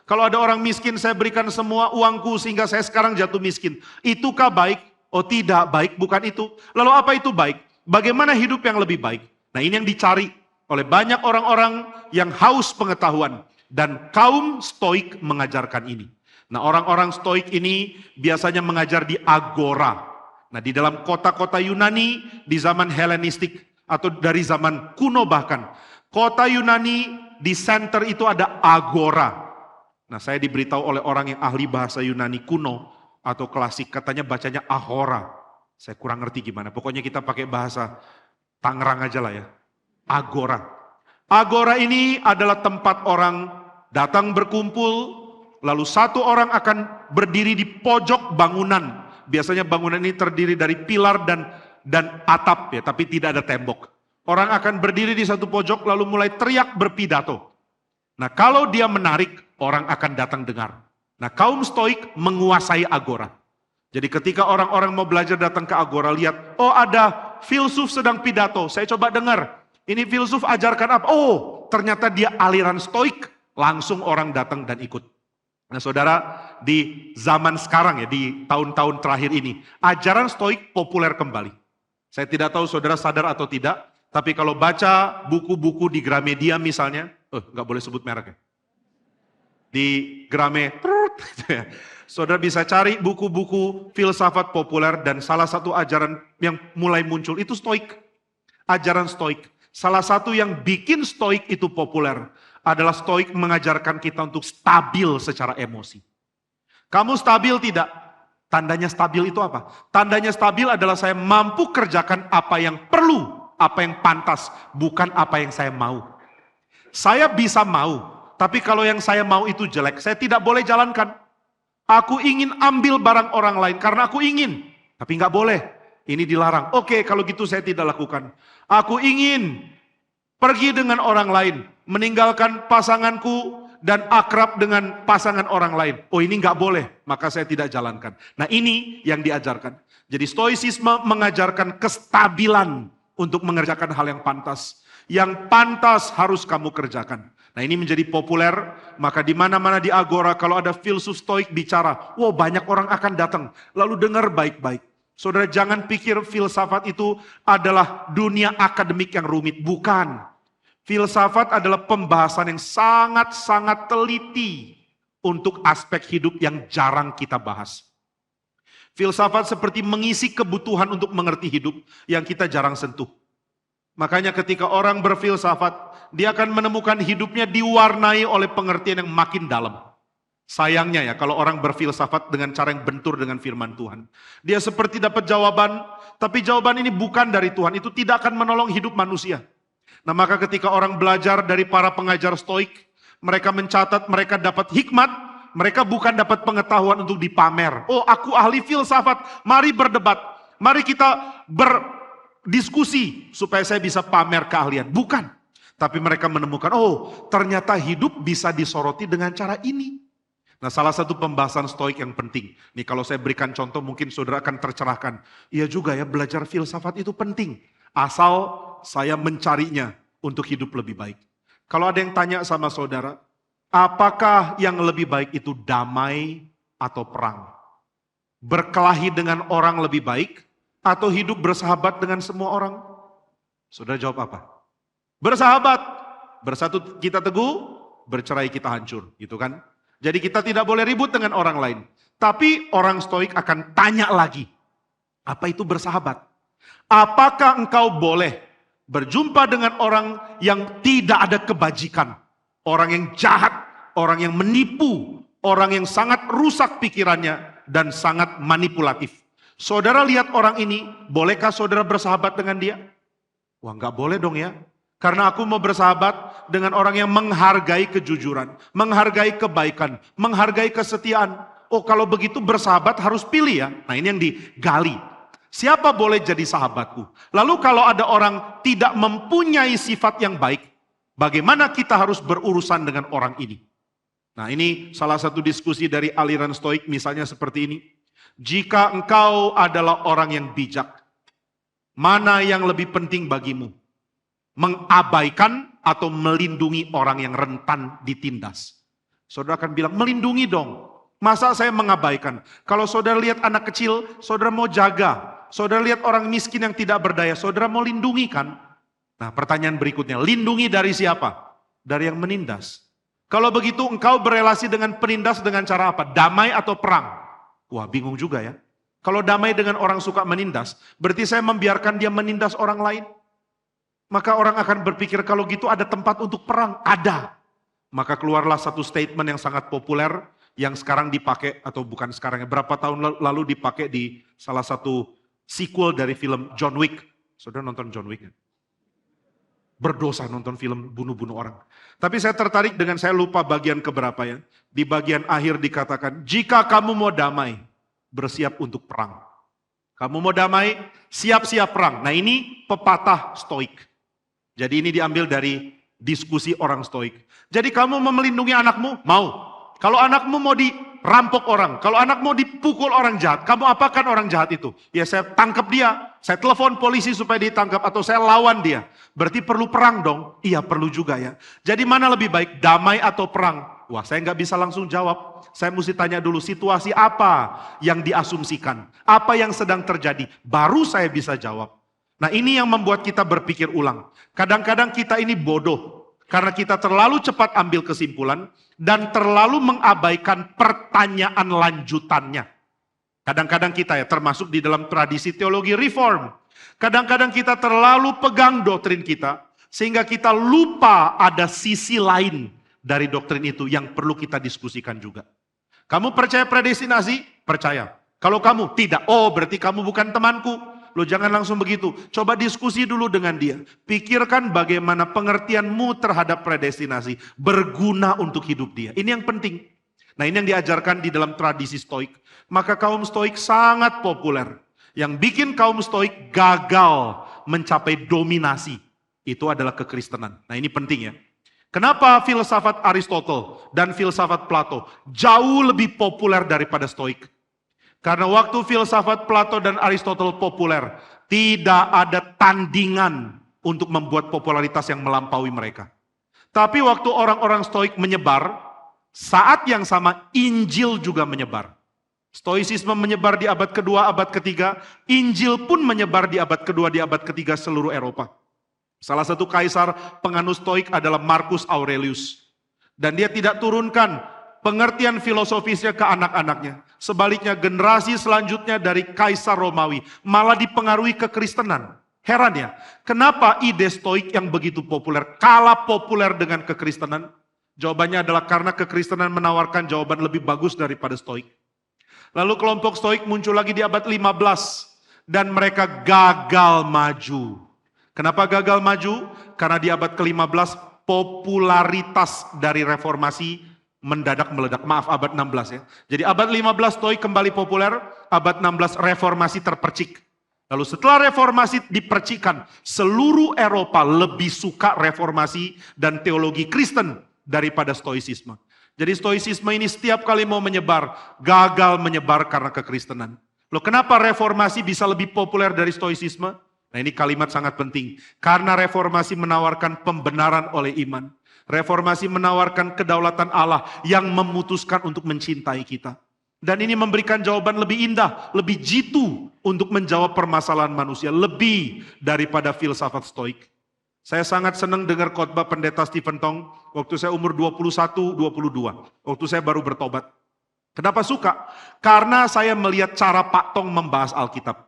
Kalau ada orang miskin, saya berikan semua uangku sehingga saya sekarang jatuh miskin. Itukah baik? Oh tidak, baik bukan itu. Lalu apa itu baik? Bagaimana hidup yang lebih baik? Nah, ini yang dicari oleh banyak orang-orang yang haus pengetahuan. Dan kaum Stoik mengajarkan ini. Nah, orang-orang Stoik ini biasanya mengajar di agora. Nah, di dalam kota-kota Yunani di zaman Helenistik atau dari zaman kuno bahkan. Kota Yunani di center itu ada agora. Nah, saya diberitahu oleh orang yang ahli bahasa Yunani kuno atau klasik, katanya bacanya ahora. Saya kurang ngerti gimana, pokoknya kita pakai bahasa Tangerang aja lah ya. Agora. Agora ini adalah tempat orang datang berkumpul, lalu satu orang akan berdiri di pojok bangunan. Biasanya bangunan ini terdiri dari pilar dan atap ya, tapi tidak ada tembok. Orang akan berdiri di satu pojok lalu mulai teriak berpidato. Nah, kalau dia menarik, orang akan datang dengar. Nah, kaum Stoik menguasai agora. Jadi ketika orang-orang mau belajar datang ke agora, lihat, oh ada filsuf sedang pidato, saya coba dengar. Ini filsuf ajarkan apa? Oh, ternyata dia aliran Stoik. Langsung orang datang dan ikut. Nah, saudara, di zaman sekarang ya, di tahun-tahun terakhir ini, ajaran Stoik populer kembali. Saya tidak tahu saudara sadar atau tidak, tapi kalau baca buku-buku di Gramedia misalnya, nggak boleh sebut merek ya. Di saudara bisa cari buku-buku filsafat populer dan salah satu ajaran yang mulai muncul itu Stoik. Ajaran Stoik. Salah satu yang bikin Stoik itu populer adalah Stoik mengajarkan kita untuk stabil secara emosi. Kamu stabil tidak? Tandanya stabil itu apa? Tandanya stabil adalah saya mampu kerjakan apa yang perlu, apa yang pantas, bukan apa yang saya mau. Saya bisa mau, tapi kalau yang saya mau itu jelek, saya tidak boleh jalankan. Aku ingin ambil barang orang lain karena aku ingin, tapi nggak boleh. Ini dilarang. Oke, kalau gitu saya tidak lakukan. Aku ingin pergi dengan orang lain, meninggalkan pasanganku dan akrab dengan pasangan orang lain. Oh ini nggak boleh, maka saya tidak jalankan. Nah ini yang diajarkan. Jadi stoicisme mengajarkan kestabilan untuk mengerjakan hal yang pantas. Yang pantas harus kamu kerjakan. Nah ini menjadi populer, maka di mana-mana di Agora kalau ada filsuf stoik bicara, wow banyak orang akan datang, lalu dengar baik-baik. Saudara jangan pikir filsafat itu adalah dunia akademik yang rumit, bukan. Filsafat adalah pembahasan yang sangat-sangat teliti untuk aspek hidup yang jarang kita bahas. Filsafat seperti mengisi kebutuhan untuk mengerti hidup yang kita jarang sentuh. Makanya ketika orang berfilsafat, dia akan menemukan hidupnya diwarnai oleh pengertian yang makin dalam. Sayangnya ya, kalau orang berfilsafat dengan cara yang bentur dengan firman Tuhan. Dia seperti dapat jawaban, tapi jawaban ini bukan dari Tuhan. Itu tidak akan menolong hidup manusia. Nah maka ketika orang belajar dari para pengajar stoik, mereka mencatat, mereka dapat hikmat, mereka bukan dapat pengetahuan untuk dipamer. Oh aku ahli filsafat, mari berdebat, mari kita berdiskusi supaya saya bisa pamer keahlian. Bukan. Tapi mereka menemukan, oh ternyata hidup bisa disoroti dengan cara ini. Nah salah satu pembahasan stoik yang penting. Nih kalau saya berikan contoh mungkin saudara akan tercerahkan. Iya juga ya belajar filsafat itu penting. Asal saya mencarinya untuk hidup lebih baik. Kalau ada yang tanya sama saudara, apakah yang lebih baik itu damai atau perang? Berkelahi dengan orang lebih baik atau hidup bersahabat dengan semua orang? Saudara jawab apa? Bersahabat. Bersatu kita teguh, bercerai kita hancur, gitu kan? Jadi kita tidak boleh ribut dengan orang lain. Tapi orang stoik akan tanya lagi, apa itu bersahabat? Apakah engkau boleh berjumpa dengan orang yang tidak ada kebajikan? Orang yang jahat, orang yang menipu, orang yang sangat rusak pikirannya dan sangat manipulatif. Saudara lihat orang ini, bolehkah saudara bersahabat dengan dia? Wah nggak boleh dong ya. Karena aku mau bersahabat dengan orang yang menghargai kejujuran, menghargai kebaikan, menghargai kesetiaan. Oh kalau begitu bersahabat harus pilih ya. Nah ini yang digali. Siapa boleh jadi sahabatku? Lalu kalau ada orang tidak mempunyai sifat yang baik, bagaimana kita harus berurusan dengan orang ini? Nah ini salah satu diskusi dari aliran stoik misalnya seperti ini. Jika engkau adalah orang yang bijak, mana yang lebih penting bagimu? Mengabaikan atau melindungi orang yang rentan ditindas? Saudara akan bilang, melindungi dong. Masa saya mengabaikan? Kalau saudara lihat anak kecil, saudara mau jaga. Saudara lihat orang miskin yang tidak berdaya, saudara mau lindungi kan? Nah pertanyaan berikutnya, lindungi dari siapa? Dari yang menindas. Kalau begitu engkau berelasi dengan penindas dengan cara apa? Damai atau perang? Wah bingung juga ya. Kalau damai dengan orang suka menindas, berarti saya membiarkan dia menindas orang lain. Maka orang akan berpikir kalau gitu ada tempat untuk perang. Ada. Maka keluarlah satu statement yang sangat populer yang sekarang dipakai, atau bukan sekarang ya, berapa tahun lalu dipakai di salah satu sequel dari film John Wick. Saudara nonton John Wick? Berdosa nonton film bunuh-bunuh orang. Tapi saya tertarik dengan, saya lupa bagian keberapa ya. Di bagian akhir dikatakan, jika kamu mau damai, bersiap untuk perang. Kamu mau damai, siap-siap perang. Nah ini pepatah stoik. Jadi ini diambil dari diskusi orang stoik. Jadi kamu mau melindungi anakmu? Mau. Kalau anakmu mau dirampok orang, kalau anakmu dipukul orang jahat, kamu apakan orang jahat itu? Ya saya tangkap dia, saya telepon polisi supaya ditangkap, atau saya lawan dia. Berarti perlu perang dong? Iya perlu juga ya. Jadi mana lebih baik, damai atau perang? Wah saya nggak bisa langsung jawab. Saya mesti tanya dulu situasi apa yang diasumsikan. Apa yang sedang terjadi. Baru saya bisa jawab. Nah ini yang membuat kita berpikir ulang. Kadang-kadang kita ini bodoh. Karena kita terlalu cepat ambil kesimpulan. Dan terlalu mengabaikan pertanyaan lanjutannya. Kadang-kadang kita ya termasuk di dalam tradisi teologi reform. Kadang-kadang kita terlalu pegang doktrin kita. Sehingga kita lupa ada sisi lain dari doktrin itu yang perlu kita diskusikan juga. Kamu percaya predestinasi? Percaya. Kalau kamu tidak, oh berarti kamu bukan temanku. Lo jangan langsung begitu. Coba diskusi dulu dengan dia. Pikirkan bagaimana pengertianmu terhadap predestinasi berguna untuk hidup dia. Ini yang penting. Nah ini yang diajarkan di dalam tradisi stoik. Maka kaum stoik sangat populer. Yang bikin kaum stoik gagal mencapai dominasi. Itu adalah kekristenan. Nah ini penting ya. Kenapa filsafat Aristotle dan filsafat Plato jauh lebih populer daripada Stoik? Karena waktu filsafat Plato dan Aristotle populer, tidak ada tandingan untuk membuat popularitas yang melampaui mereka. Tapi waktu orang-orang Stoik menyebar, saat yang sama Injil juga menyebar. Stoicisme menyebar di abad kedua, abad ketiga, Injil pun menyebar di abad kedua, di abad ketiga seluruh Eropa. Salah satu kaisar penganut Stoik adalah Marcus Aurelius. Dan dia tidak turunkan pengertian filosofisnya ke anak-anaknya. Sebaliknya generasi selanjutnya dari kaisar Romawi malah dipengaruhi kekristenan. Heran ya, kenapa ide Stoik yang begitu populer kalah populer dengan kekristenan? Jawabannya adalah karena kekristenan menawarkan jawaban lebih bagus daripada Stoik. Lalu kelompok Stoik muncul lagi di abad 15 dan mereka gagal maju. Kenapa gagal maju? Karena di abad ke-15 popularitas dari reformasi mendadak meledak. Maaf, abad 16 ya. Jadi abad 15 Stoik kembali populer, abad 16 reformasi terpercik. Lalu setelah reformasi dipercikan, seluruh Eropa lebih suka reformasi dan teologi Kristen daripada Stoicisme. Jadi Stoicisme ini setiap kali mau menyebar, gagal menyebar karena kekristenan. Loh, kenapa reformasi bisa lebih populer dari Stoicisme? Nah, ini kalimat sangat penting. Karena reformasi menawarkan pembenaran oleh iman. Reformasi menawarkan kedaulatan Allah yang memutuskan untuk mencintai kita. Dan ini memberikan jawaban lebih indah, lebih jitu untuk menjawab permasalahan manusia. Lebih daripada filsafat Stoik. Saya sangat senang dengar khotbah pendeta Stephen Tong waktu saya umur 21-22. Waktu saya baru bertobat. Kenapa suka? Karena saya melihat cara Pak Tong membahas Alkitab.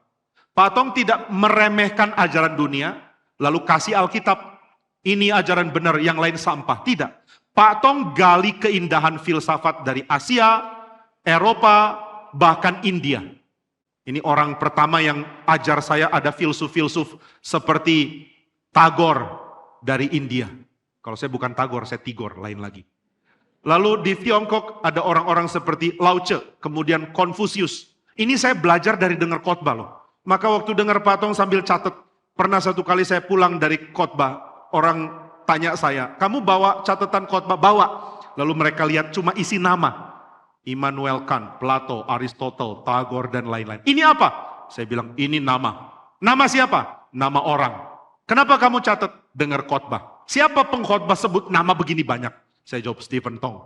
Pak Tong tidak meremehkan ajaran dunia, lalu kasih Alkitab. Ini ajaran benar, yang lain sampah. Tidak. Pak Tong gali keindahan filsafat dari Asia, Eropa, bahkan India. Ini orang pertama yang ajar saya ada filsuf-filsuf seperti Tagore dari India. Kalau saya bukan Tagore, saya Tigor, lain lagi. Lalu di Tiongkok ada orang-orang seperti Lao Tse, kemudian Confucius. Ini saya belajar dari dengar khotbah loh. Maka waktu dengar Pak Tong sambil catat, pernah satu kali saya pulang dari khotbah, orang tanya saya, kamu bawa catatan khotbah? Bawa. Lalu mereka lihat cuma isi nama. Immanuel Kant, Plato, Aristotle, Tagore, dan lain-lain. Ini apa? Saya bilang, ini nama. Nama siapa? Nama orang. Kenapa kamu catat? Dengar khotbah. Siapa pengkhotbah sebut nama begini banyak? Saya jawab, Stephen Tong.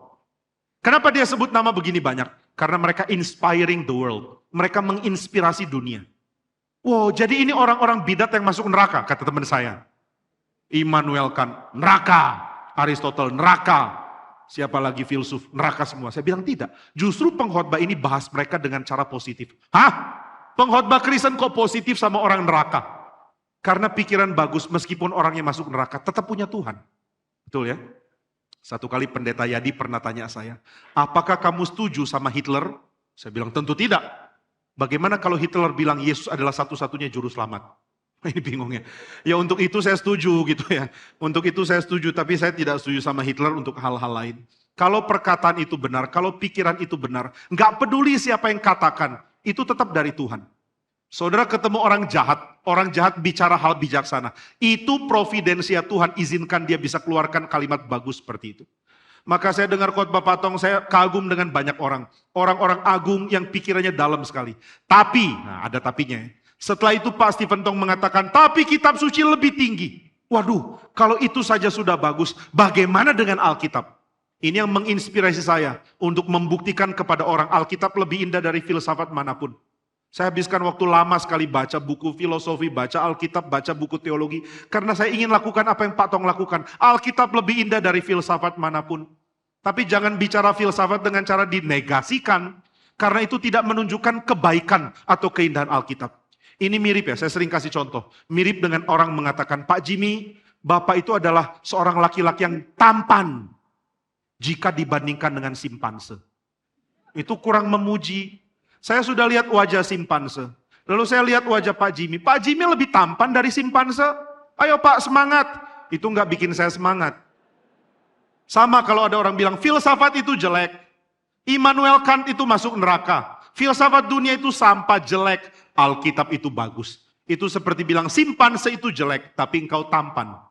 Kenapa dia sebut nama begini banyak? Karena mereka inspiring the world. Mereka menginspirasi dunia. Wow, jadi ini orang-orang bidat yang masuk neraka, kata teman saya. Immanuel Kant, neraka. Aristotle, neraka. Siapa lagi filsuf, neraka semua. Saya bilang tidak. Justru pengkhotbah ini bahas mereka dengan cara positif. Hah? Pengkhotbah Kristen kok positif sama orang neraka? Karena pikiran bagus, meskipun orangnya masuk neraka, tetap punya Tuhan. Betul ya? Satu kali pendeta Yadi pernah tanya saya, apakah kamu setuju sama Hitler? Saya bilang tentu tidak. Bagaimana kalau Hitler bilang Yesus adalah satu-satunya juru selamat? Ini bingung ya. Ya untuk itu saya setuju gitu ya. Untuk itu saya setuju, tapi saya tidak setuju sama Hitler untuk hal-hal lain. Kalau perkataan itu benar, kalau pikiran itu benar, nggak peduli siapa yang katakan, itu tetap dari Tuhan. Saudara ketemu orang jahat bicara hal bijaksana. Itu providensia Tuhan, izinkan dia bisa keluarkan kalimat bagus seperti itu. Maka saya dengar khotbah Pak Tong, saya kagum dengan banyak orang. Orang-orang agung yang pikirannya dalam sekali. Tapi, nah ada tapinya ya. Setelah itu Pak Stephen Tong mengatakan, tapi kitab suci lebih tinggi. Waduh, kalau itu saja sudah bagus, bagaimana dengan Alkitab? Ini yang menginspirasi saya untuk membuktikan kepada orang Alkitab lebih indah dari filsafat manapun. Saya habiskan waktu lama sekali baca buku filosofi, baca Alkitab, baca buku teologi. Karena saya ingin lakukan apa yang Pak Tong lakukan. Alkitab lebih indah dari filsafat manapun. Tapi jangan bicara filsafat dengan cara dinegasikan. Karena itu tidak menunjukkan kebaikan atau keindahan Alkitab. Ini mirip ya, saya sering kasih contoh. Mirip dengan orang mengatakan, Pak Jimmy, Bapak itu adalah seorang laki-laki yang tampan. Jika dibandingkan dengan simpanse. Itu kurang memuji. Saya sudah lihat wajah simpanse. Lalu saya lihat wajah Pak Jimmy. Pak Jimmy lebih tampan dari simpanse. Ayo Pak semangat. Itu nggak bikin saya semangat. Sama kalau ada orang bilang filsafat itu jelek. Immanuel Kant itu masuk neraka. Filsafat dunia itu sampah jelek. Alkitab itu bagus. Itu seperti bilang simpanse itu jelek tapi engkau tampan.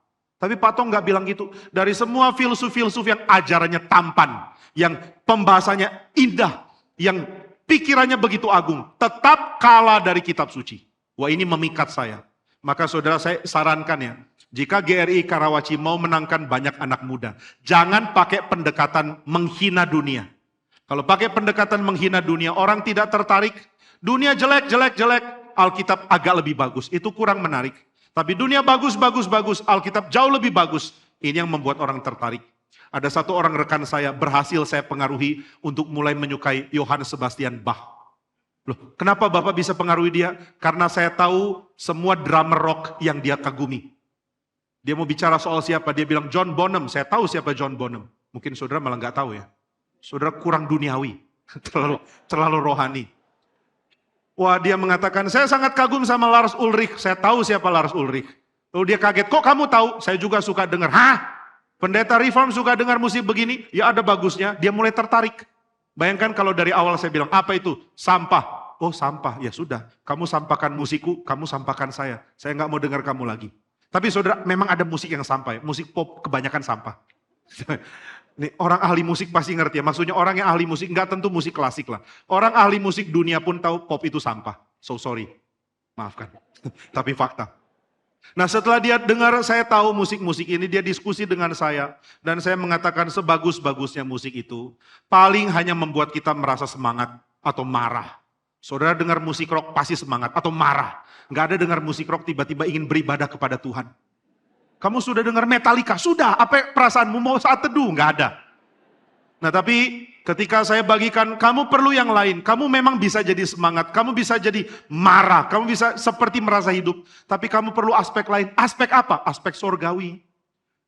Tapi Pak Tong nggak bilang gitu. Dari semua filsuf-filsuf yang ajarannya tampan, yang pembahasannya indah, yang pikirannya begitu agung, tetap kalah dari kitab suci. Wah, ini memikat saya. Maka saudara, saya sarankan ya, jika GRI Karawaci mau menangkan banyak anak muda, jangan pakai pendekatan menghina dunia. Kalau pakai pendekatan menghina dunia, orang tidak tertarik. Dunia jelek, jelek, jelek, Alkitab agak lebih bagus. Itu kurang menarik. Tapi dunia bagus, bagus, bagus, Alkitab jauh lebih bagus. Ini yang membuat orang tertarik. Ada satu orang rekan saya berhasil saya pengaruhi untuk mulai menyukai Johann Sebastian Bach. Loh, kenapa Bapak bisa pengaruhi dia? Karena saya tahu semua drummer rock yang dia kagumi. Dia mau bicara soal siapa? Dia bilang John Bonham. Saya tahu siapa John Bonham. Mungkin saudara malah nggak tahu ya. Saudara kurang duniawi, terlalu rohani. Wah, dia mengatakan, saya sangat kagum sama Lars Ulrich. Saya tahu siapa Lars Ulrich. Lalu dia kaget, kok kamu tahu? Saya juga suka dengar. Hah? Pendeta reform suka dengar musik begini? Ya ada bagusnya. Dia mulai tertarik. Bayangkan kalau dari awal saya bilang, apa itu? Sampah. Oh sampah, ya sudah. Kamu sampahkan musikku, kamu sampahkan saya. Saya nggak mau dengar kamu lagi. Tapi saudara, memang ada musik yang sampah. Musik pop kebanyakan sampah. Nih, orang ahli musik pasti ngerti ya. Maksudnya orang yang ahli musik nggak tentu musik klasik lah. Orang ahli musik dunia pun tahu pop itu sampah. So sorry. Maafkan. Tapi fakta. Nah setelah dia dengar saya tahu musik-musik ini, dia diskusi dengan saya. Dan saya mengatakan sebagus-bagusnya musik itu, paling hanya membuat kita merasa semangat atau marah. Saudara dengar musik rock pasti semangat atau marah. Nggak ada dengar musik rock tiba-tiba ingin beribadah kepada Tuhan. Kamu sudah dengar Metallica? Sudah, apa perasaanmu mau saat teduh? Nggak ada. Nah tapi ketika saya bagikan, kamu perlu yang lain. Kamu memang bisa jadi semangat, kamu bisa jadi marah, kamu bisa seperti merasa hidup. Tapi kamu perlu aspek lain. Aspek apa? Aspek sorgawi.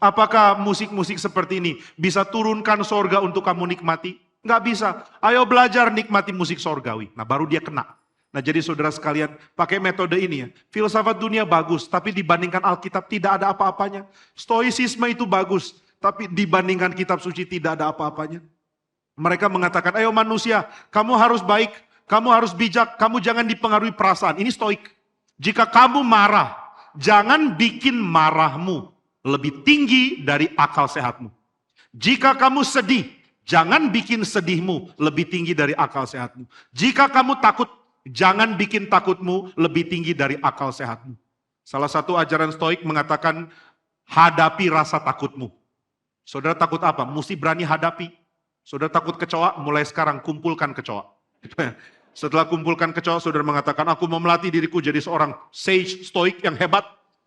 Apakah musik-musik seperti ini bisa turunkan sorga untuk kamu nikmati? Nggak bisa. Ayo belajar nikmati musik sorgawi. Nah baru dia kena. Nah jadi saudara sekalian, pakai metode ini ya. Filsafat dunia bagus, tapi dibandingkan Alkitab tidak ada apa-apanya. Stoicisme itu bagus, tapi dibandingkan kitab suci tidak ada apa-apanya. Mereka mengatakan, ayo manusia, kamu harus baik, kamu harus bijak, kamu jangan dipengaruhi perasaan. Ini stoik. Jika kamu marah, jangan bikin marahmu lebih tinggi dari akal sehatmu. Jika kamu sedih, jangan bikin sedihmu lebih tinggi dari akal sehatmu. Jika kamu takut, jangan bikin takutmu lebih tinggi dari akal sehatmu. Salah satu ajaran stoik mengatakan, hadapi rasa takutmu. Saudara takut apa? Mesti berani hadapi. Saudara takut kecoa, mulai sekarang kumpulkan kecoa. Setelah kumpulkan kecoa, saudara mengatakan, aku mau melatih diriku jadi seorang sage stoik yang hebat.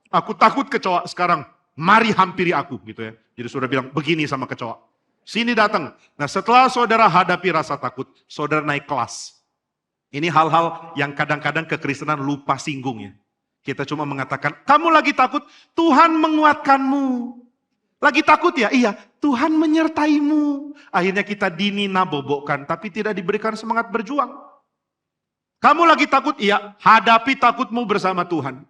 Aku takut kecoa, sekarang mari hampiri aku. Gitu ya. Jadi saudara bilang, begini sama kecoa. Sini datang. Nah setelah saudara hadapi rasa takut, saudara naik kelas. Ini hal-hal yang kadang-kadang kekristenan lupa singgung ya. Kita cuma mengatakan, kamu lagi takut, Tuhan menguatkanmu. Lagi takut ya? Iya, Tuhan menyertaimu. Akhirnya kita dinina-bobokkan, tapi tidak diberikan semangat berjuang. Kamu lagi takut? Iya, hadapi takutmu bersama Tuhan.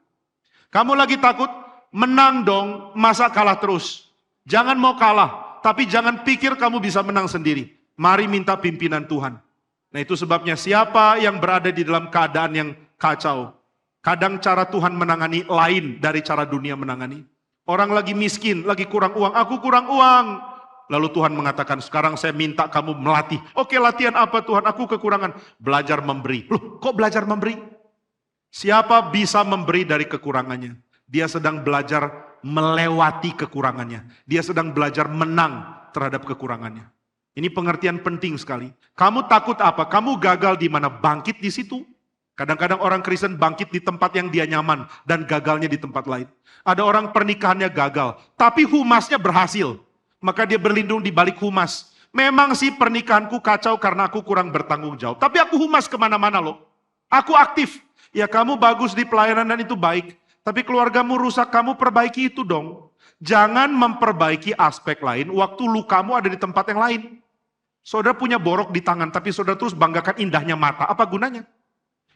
Kamu lagi takut? Menang dong, masa kalah terus. Jangan mau kalah, tapi jangan pikir kamu bisa menang sendiri. Mari minta pimpinan Tuhan. Nah itu sebabnya siapa yang berada di dalam keadaan yang kacau. Kadang cara Tuhan menangani lain dari cara dunia menangani. Orang lagi miskin, lagi kurang uang, aku kurang uang. Lalu Tuhan mengatakan, sekarang saya minta kamu melatih. Oke, latihan apa Tuhan? Aku kekurangan. Belajar memberi. Loh, kok belajar memberi? Siapa bisa memberi dari kekurangannya? Dia sedang belajar melewati kekurangannya. Dia sedang belajar menang terhadap kekurangannya. Ini pengertian penting sekali. Kamu takut apa? Kamu gagal di mana? Bangkit di situ. Kadang-kadang orang Kristen bangkit di tempat yang dia nyaman dan gagalnya di tempat lain. Ada orang pernikahannya gagal, tapi humasnya berhasil. Maka dia berlindung di balik humas. Memang sih pernikahanku kacau karena aku kurang bertanggung jawab. Tapi aku humas kemana-mana loh. Aku aktif. Ya kamu bagus di pelayanan dan itu baik. Tapi keluargamu rusak, kamu perbaiki itu dong. Jangan memperbaiki aspek lain waktu lukamu ada di tempat yang lain. Saudara punya borok di tangan, tapi saudara terus banggakan indahnya mata. Apa gunanya?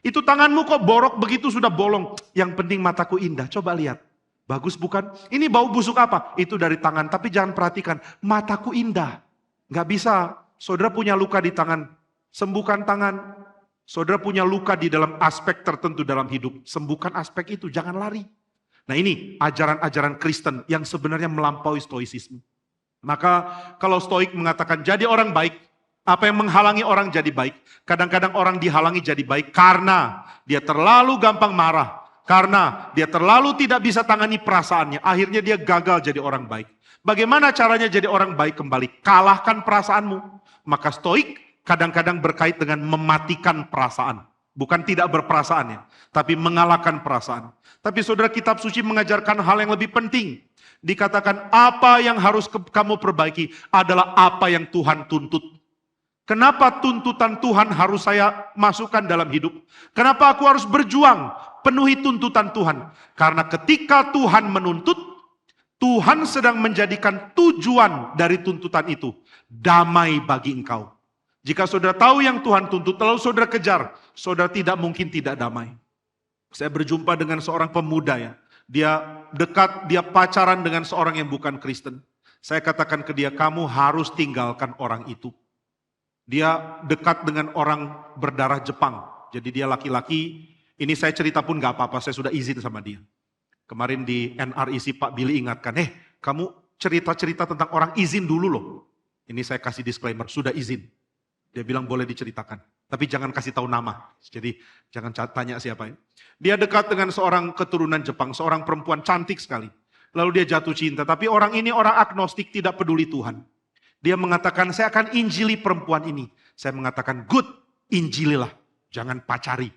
Itu tanganmu kok borok begitu sudah bolong. Yang penting mataku indah. Coba lihat. Bagus bukan? Ini bau busuk apa? Itu dari tangan. Tapi jangan perhatikan. Mataku indah. Nggak bisa. Saudara punya luka di tangan. Sembuhkan tangan. Saudara punya luka di dalam aspek tertentu dalam hidup. Sembuhkan aspek itu. Jangan lari. Nah ini ajaran-ajaran Kristen yang sebenarnya melampaui stoicisme. Maka kalau stoik mengatakan jadi orang baik, apa yang menghalangi orang jadi baik? Kadang-kadang orang dihalangi jadi baik karena dia terlalu gampang marah. Karena dia terlalu tidak bisa tangani perasaannya. Akhirnya dia gagal jadi orang baik. Bagaimana caranya jadi orang baik kembali? Kalahkan perasaanmu. Maka stoik kadang-kadang berkait dengan mematikan perasaan. Bukan tidak berperasaan ya, tapi mengalahkan perasaan. Tapi saudara, kitab suci mengajarkan hal yang lebih penting. Dikatakan apa yang harus kamu perbaiki adalah apa yang Tuhan tuntut. Kenapa tuntutan Tuhan harus saya masukkan dalam hidup? Kenapa aku harus berjuang penuhi tuntutan Tuhan? Karena ketika Tuhan menuntut, Tuhan sedang menjadikan tujuan dari tuntutan itu damai bagi engkau. Jika saudara tahu yang Tuhan tuntut, lalu saudara kejar, saudara tidak mungkin tidak damai. Saya berjumpa dengan seorang pemuda ya. Dia dekat, dia pacaran dengan seorang yang bukan Kristen. Saya katakan ke dia, kamu harus tinggalkan orang itu. Dia dekat dengan orang berdarah Jepang. Jadi dia laki-laki, ini saya cerita pun gak apa-apa, saya sudah izin sama dia. Kemarin di NRIC Pak Billy ingatkan, kamu cerita-cerita tentang orang izin dulu loh. Ini saya kasih disclaimer, sudah izin. Dia bilang boleh diceritakan, tapi jangan kasih tahu nama. Jadi jangan tanya siapa ya. Dia dekat dengan seorang keturunan Jepang, seorang perempuan cantik sekali. Lalu dia jatuh cinta, tapi orang ini orang agnostik, tidak peduli Tuhan. Dia mengatakan, saya akan injili perempuan ini. Saya mengatakan, good, injililah, jangan pacari.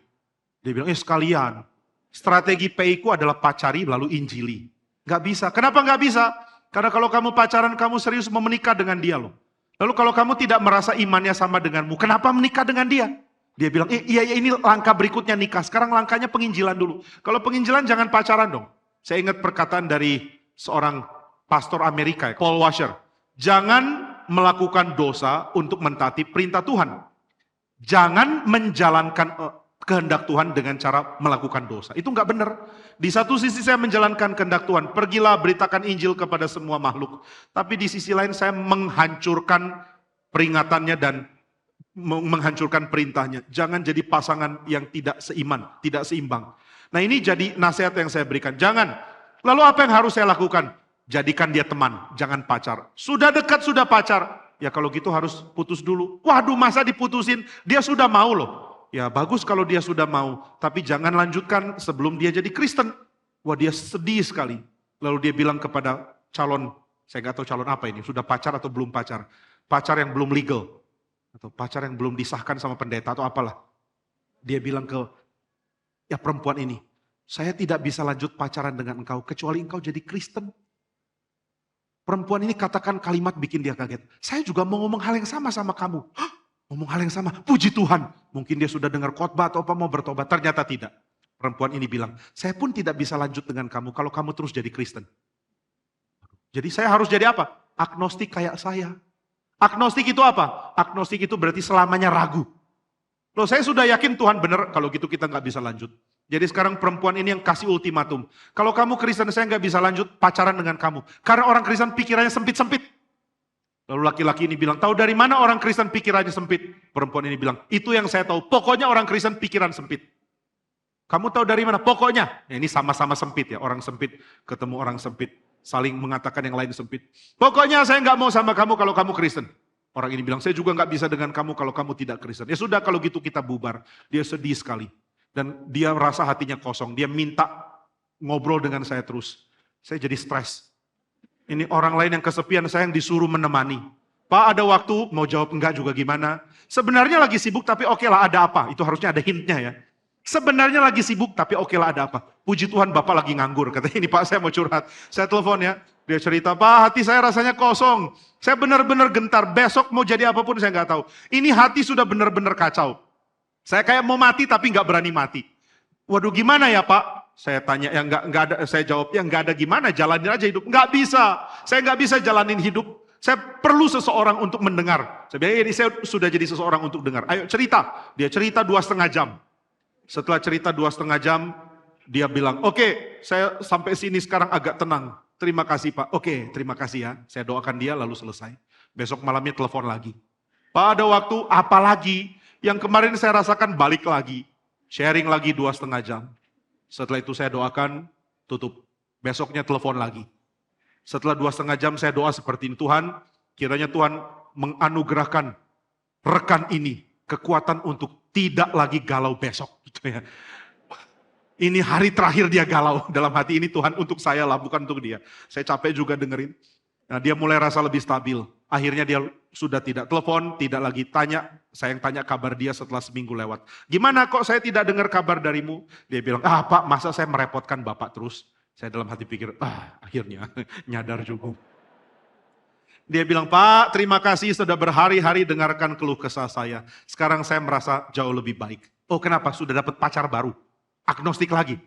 Dia bilang, sekalian, strategi PI-ku adalah pacari lalu injili. Gak bisa, kenapa gak bisa? Karena kalau kamu pacaran, kamu serius mau menikah dengan dia loh. Lalu kalau kamu tidak merasa imannya sama denganmu, kenapa menikah dengan dia? Dia bilang, iya ini langkah berikutnya nikah, sekarang langkahnya penginjilan dulu. Kalau penginjilan jangan pacaran dong. Saya ingat perkataan dari seorang pastor Amerika, Paul Washer. Jangan melakukan dosa untuk mentaati perintah Tuhan. Jangan menjalankan kehendak Tuhan dengan cara melakukan dosa. Itu enggak benar. Di satu sisi saya menjalankan kehendak Tuhan. Pergilah beritakan Injil kepada semua makhluk. Tapi di sisi lain saya menghancurkan peringatannya dan menghancurkan perintahnya. Jangan jadi pasangan yang tidak seiman, tidak seimbang. Nah ini jadi nasihat yang saya berikan. Jangan. Lalu apa yang harus saya lakukan? Jadikan dia teman, jangan pacar. Sudah dekat, sudah pacar. Ya kalau gitu harus putus dulu. Waduh, masa diputusin? Dia sudah mau loh. Ya bagus kalau dia sudah mau, tapi jangan lanjutkan sebelum dia jadi Kristen. Wah dia sedih sekali. Lalu dia bilang kepada calon, saya nggak tahu calon apa ini, sudah pacar atau belum pacar. Pacar yang belum legal. Atau pacar yang belum disahkan sama pendeta atau apalah. Dia bilang ke ya perempuan ini, saya tidak bisa lanjut pacaran dengan engkau, kecuali engkau jadi Kristen. Perempuan ini katakan kalimat bikin dia kaget. Saya juga mau ngomong hal yang sama kamu. Hah? Ngomong hal yang sama, puji Tuhan. Mungkin dia sudah dengar khotbah atau apa mau bertobat, ternyata tidak. Perempuan ini bilang, saya pun tidak bisa lanjut dengan kamu kalau kamu terus jadi Kristen. Jadi saya harus jadi apa? Agnostik kayak saya. Agnostik itu apa? Agnostik itu berarti selamanya ragu. Loh saya sudah yakin Tuhan benar, kalau gitu kita nggak bisa lanjut. Jadi sekarang perempuan ini yang kasih ultimatum. Kalau kamu Kristen saya nggak bisa lanjut pacaran dengan kamu. Karena orang Kristen pikirannya sempit-sempit. Lalu laki-laki ini bilang, tahu dari mana orang Kristen pikirannya sempit? Perempuan ini bilang, itu yang saya tahu. Pokoknya orang Kristen pikiran sempit. Kamu tahu dari mana? Pokoknya. Ya, ini sama-sama sempit ya. Orang sempit ketemu orang sempit. Saling mengatakan yang lain sempit. Pokoknya saya nggak mau sama kamu kalau kamu Kristen. Orang ini bilang, saya juga nggak bisa dengan kamu kalau kamu tidak Kristen. Ya sudah kalau gitu kita bubar. Dia sedih sekali. Dan dia rasa hatinya kosong. Dia minta ngobrol dengan saya terus. Saya jadi stres. Ini orang lain yang kesepian, saya yang disuruh menemani. Pak ada waktu, mau jawab enggak juga gimana. Sebenarnya lagi sibuk tapi oke lah ada apa. Itu harusnya ada hintnya ya. Sebenarnya lagi sibuk tapi oke lah ada apa. Puji Tuhan Bapak lagi nganggur. Katanya ini Pak saya mau curhat. Saya telepon ya. Dia cerita, Pak hati saya rasanya kosong. Saya benar-benar gentar. Besok mau jadi apapun saya nggak tahu. Ini hati sudah benar-benar kacau. Saya kayak mau mati tapi nggak berani mati. Waduh gimana ya Pak? Saya tanya, ya nggak ada. Saya jawab, ya nggak ada gimana, jalanin aja hidup. Nggak bisa, saya nggak bisa jalanin hidup. Saya perlu seseorang untuk mendengar. Saya bilang, ini saya sudah jadi seseorang untuk dengar. Ayo cerita. Dia cerita 2,5 jam. Setelah cerita 2,5 jam, dia bilang, oke, saya sampai sini sekarang agak tenang. Terima kasih Pak. Oke, terima kasih ya. Saya doakan dia lalu selesai. Besok malamnya telepon lagi. Pak ada waktu, apa lagi? Yang kemarin saya rasakan balik lagi. Sharing lagi 2,5 jam. Setelah itu saya doakan, tutup. Besoknya telepon lagi. Setelah 2,5 jam saya doa seperti ini, Tuhan, kiranya Tuhan menganugerahkan rekan ini kekuatan untuk tidak lagi galau besok. Gitu ya. Ini hari terakhir dia galau. Dalam hati ini Tuhan untuk saya lah, bukan untuk dia. Saya capek juga dengerin. Nah, dia mulai rasa lebih stabil. Akhirnya dia sudah tidak telepon, tidak lagi tanya. Saya yang tanya kabar dia setelah seminggu lewat. Gimana kok saya tidak dengar kabar darimu? Dia bilang, Pak, masa saya merepotkan Bapak terus? Saya dalam hati pikir, akhirnya nyadar juga. Dia bilang, Pak, terima kasih sudah berhari-hari dengarkan keluh kesah saya. Sekarang saya merasa jauh lebih baik. Oh, kenapa? Sudah dapat pacar baru. Agnostik lagi.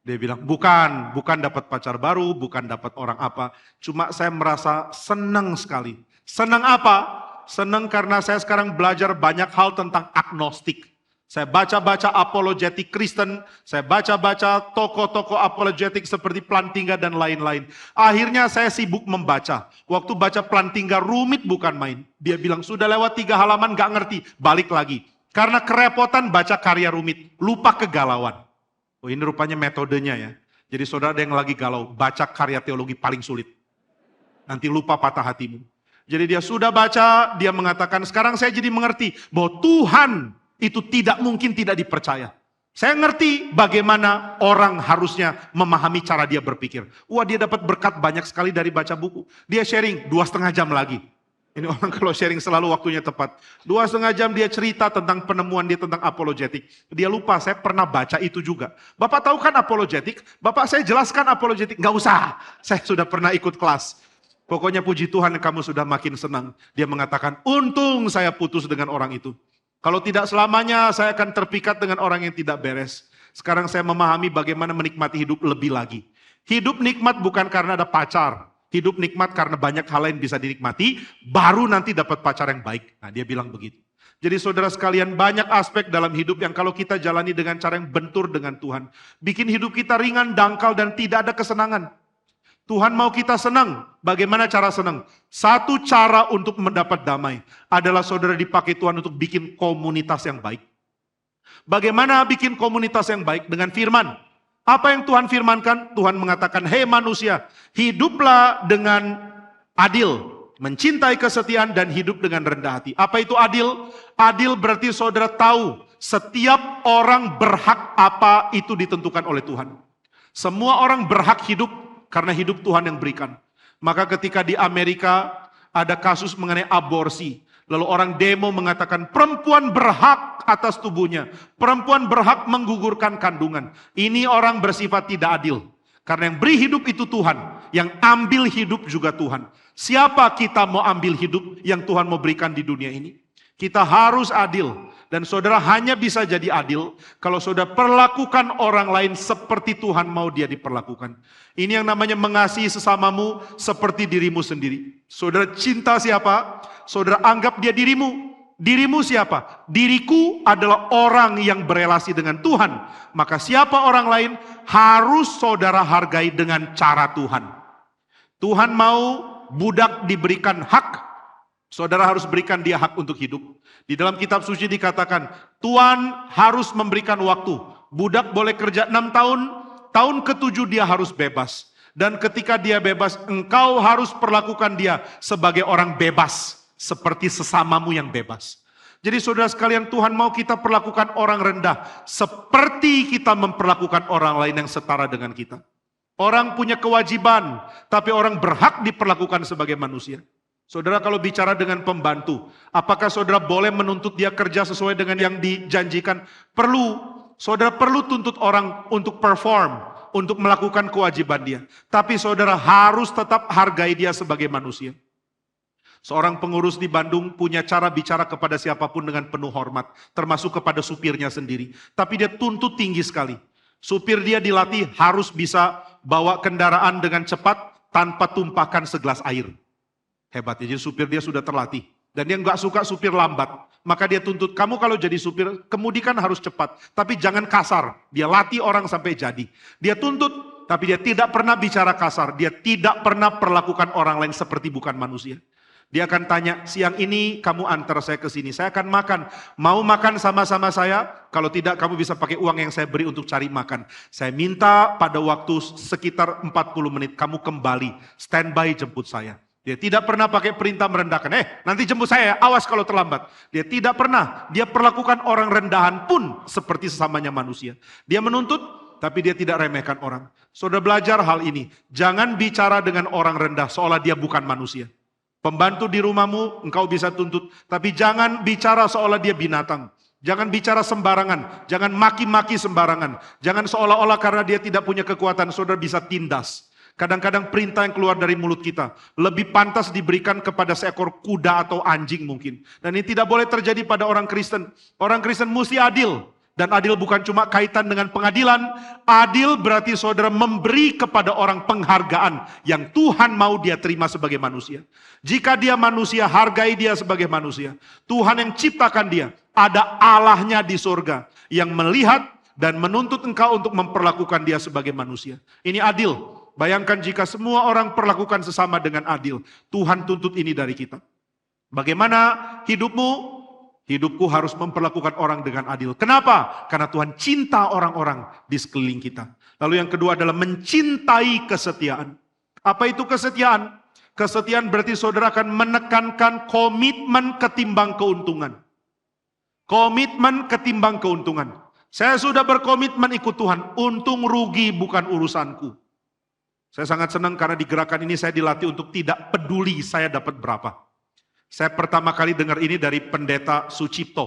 Dia bilang, bukan dapat pacar baru, bukan dapat orang apa. Cuma saya merasa senang sekali. Senang apa? Senang karena saya sekarang belajar banyak hal tentang agnostik. Saya baca-baca apologetik Kristen, saya baca-baca tokoh-tokoh apologetik seperti Plantinga dan lain-lain. Akhirnya saya sibuk membaca. Waktu baca Plantinga rumit bukan main. Dia bilang sudah lewat 3 halaman gak ngerti, balik lagi. Karena kerepotan baca karya rumit, lupa kegalauan. Oh, ini rupanya metodenya ya. Jadi saudara ada yang lagi galau, baca karya teologi paling sulit. Nanti lupa patah hatimu. Jadi dia sudah baca, dia mengatakan sekarang saya jadi mengerti bahwa Tuhan itu tidak mungkin tidak dipercaya. Saya ngerti bagaimana orang harusnya memahami cara dia berpikir. Wah, dia dapat berkat banyak sekali dari baca buku. Dia sharing 2,5 jam lagi. Ini orang kalau sharing selalu waktunya tepat. 2,5 jam dia cerita tentang penemuan dia tentang apologetik. Dia lupa, saya pernah baca itu juga. Bapak tahu kan apologetik? Bapak saya jelaskan apologetik. Gak usah, saya sudah pernah ikut kelas. Pokoknya puji Tuhan kamu sudah makin senang. Dia mengatakan, untung saya putus dengan orang itu. Kalau tidak selamanya saya akan terpikat dengan orang yang tidak beres. Sekarang saya memahami bagaimana menikmati hidup lebih lagi. Hidup nikmat bukan karena ada pacar. Hidup nikmat karena banyak hal lain bisa dinikmati. Baru nanti dapat pacar yang baik. Nah, dia bilang begitu. Jadi saudara sekalian, banyak aspek dalam hidup yang kalau kita jalani dengan cara yang bentur dengan Tuhan. Bikin hidup kita ringan, dangkal, dan tidak ada kesenangan. Tuhan mau kita senang. Bagaimana cara senang? Satu cara untuk mendapat damai adalah saudara dipakai Tuhan untuk bikin komunitas yang baik. Bagaimana bikin komunitas yang baik? Dengan firman. Apa yang Tuhan firmankan? Tuhan mengatakan, hei manusia, hiduplah dengan adil, mencintai kesetiaan dan hidup dengan rendah hati. Apa itu adil? Adil berarti saudara tahu setiap orang berhak apa itu ditentukan oleh Tuhan. Semua orang berhak hidup karena hidup Tuhan yang berikan. Maka ketika di Amerika ada kasus mengenai aborsi. Lalu orang demo mengatakan perempuan berhak atas tubuhnya. Perempuan berhak menggugurkan kandungan. Ini orang bersifat tidak adil. Karena yang beri hidup itu Tuhan. Yang ambil hidup juga Tuhan. Siapa kita mau ambil hidup yang Tuhan mau berikan di dunia ini? Kita harus adil. Dan saudara hanya bisa jadi adil kalau saudara perlakukan orang lain seperti Tuhan mau dia diperlakukan. Ini yang namanya mengasihi sesamamu seperti dirimu sendiri. Saudara cinta siapa? Saudara anggap dia dirimu. Dirimu siapa? Diriku adalah orang yang berelasi dengan Tuhan. Maka siapa orang lain harus saudara hargai dengan cara Tuhan. Tuhan mau budak diberikan hak. Saudara harus berikan dia hak untuk hidup. Di dalam kitab suci dikatakan, Tuhan harus memberikan waktu. Budak boleh kerja 6 tahun, tahun ke-7 dia harus bebas. Dan ketika dia bebas, engkau harus perlakukan dia sebagai orang bebas. Seperti sesamamu yang bebas. Jadi saudara sekalian, Tuhan mau kita perlakukan orang rendah. Seperti kita memperlakukan orang lain yang setara dengan kita. Orang punya kewajiban, tapi orang berhak diperlakukan sebagai manusia. Saudara kalau bicara dengan pembantu, apakah saudara boleh menuntut dia kerja sesuai dengan yang dijanjikan? Perlu. Saudara perlu tuntut orang untuk perform, untuk melakukan kewajiban dia. Tapi saudara harus tetap hargai dia sebagai manusia. Seorang pengurus di Bandung punya cara bicara kepada siapapun dengan penuh hormat, termasuk kepada supirnya sendiri. Tapi dia tuntut tinggi sekali. Supir dia dilatih harus bisa bawa kendaraan dengan cepat tanpa tumpahkan segelas air. Hebatnya, jadi supir dia sudah terlatih. Dan dia nggak suka supir lambat. Maka dia tuntut, kamu kalau jadi supir, kemudikan harus cepat. Tapi jangan kasar. Dia latih orang sampai jadi. Dia tuntut, tapi dia tidak pernah bicara kasar. Dia tidak pernah perlakukan orang lain seperti bukan manusia. Dia akan tanya, siang ini kamu antar saya ke sini, saya akan makan. Mau makan sama-sama saya? Kalau tidak, kamu bisa pakai uang yang saya beri untuk cari makan. Saya minta pada waktu sekitar 40 menit, kamu kembali, standby jemput saya. Dia tidak pernah pakai perintah merendahkan. Nanti jemput saya, awas kalau terlambat. Dia tidak pernah. Dia perlakukan orang rendahan pun seperti sesamanya manusia. Dia menuntut, tapi dia tidak remehkan orang. Saudara belajar hal ini. Jangan bicara dengan orang rendah seolah dia bukan manusia. Pembantu di rumahmu, engkau bisa tuntut. Tapi jangan bicara seolah dia binatang. Jangan bicara sembarangan. Jangan maki-maki sembarangan. Jangan seolah-olah karena dia tidak punya kekuatan, saudara bisa tindas. Kadang-kadang perintah yang keluar dari mulut kita lebih pantas diberikan kepada seekor kuda atau anjing mungkin. Dan ini tidak boleh terjadi pada orang Kristen. Orang Kristen mesti adil. Dan adil bukan cuma kaitan dengan pengadilan. Adil berarti saudara memberi kepada orang penghargaan yang Tuhan mau dia terima sebagai manusia. Jika dia manusia, hargai dia sebagai manusia. Tuhan yang ciptakan dia. Ada Allahnya di surga yang melihat dan menuntut engkau untuk memperlakukan dia sebagai manusia. Ini adil. Bayangkan jika semua orang perlakukan sesama dengan adil. Tuhan tuntut ini dari kita. Bagaimana hidupmu? Hidupku harus memperlakukan orang dengan adil. Kenapa? Karena Tuhan cinta orang-orang di sekeliling kita. Lalu yang kedua adalah mencintai kesetiaan. Apa itu kesetiaan? Kesetiaan berarti saudara akan menekankan komitmen ketimbang keuntungan. Komitmen ketimbang keuntungan. Saya sudah berkomitmen ikut Tuhan. Untung rugi bukan urusanku. Saya sangat senang karena di gerakan ini saya dilatih untuk tidak peduli saya dapat berapa. Saya pertama kali dengar ini dari pendeta Sucipto.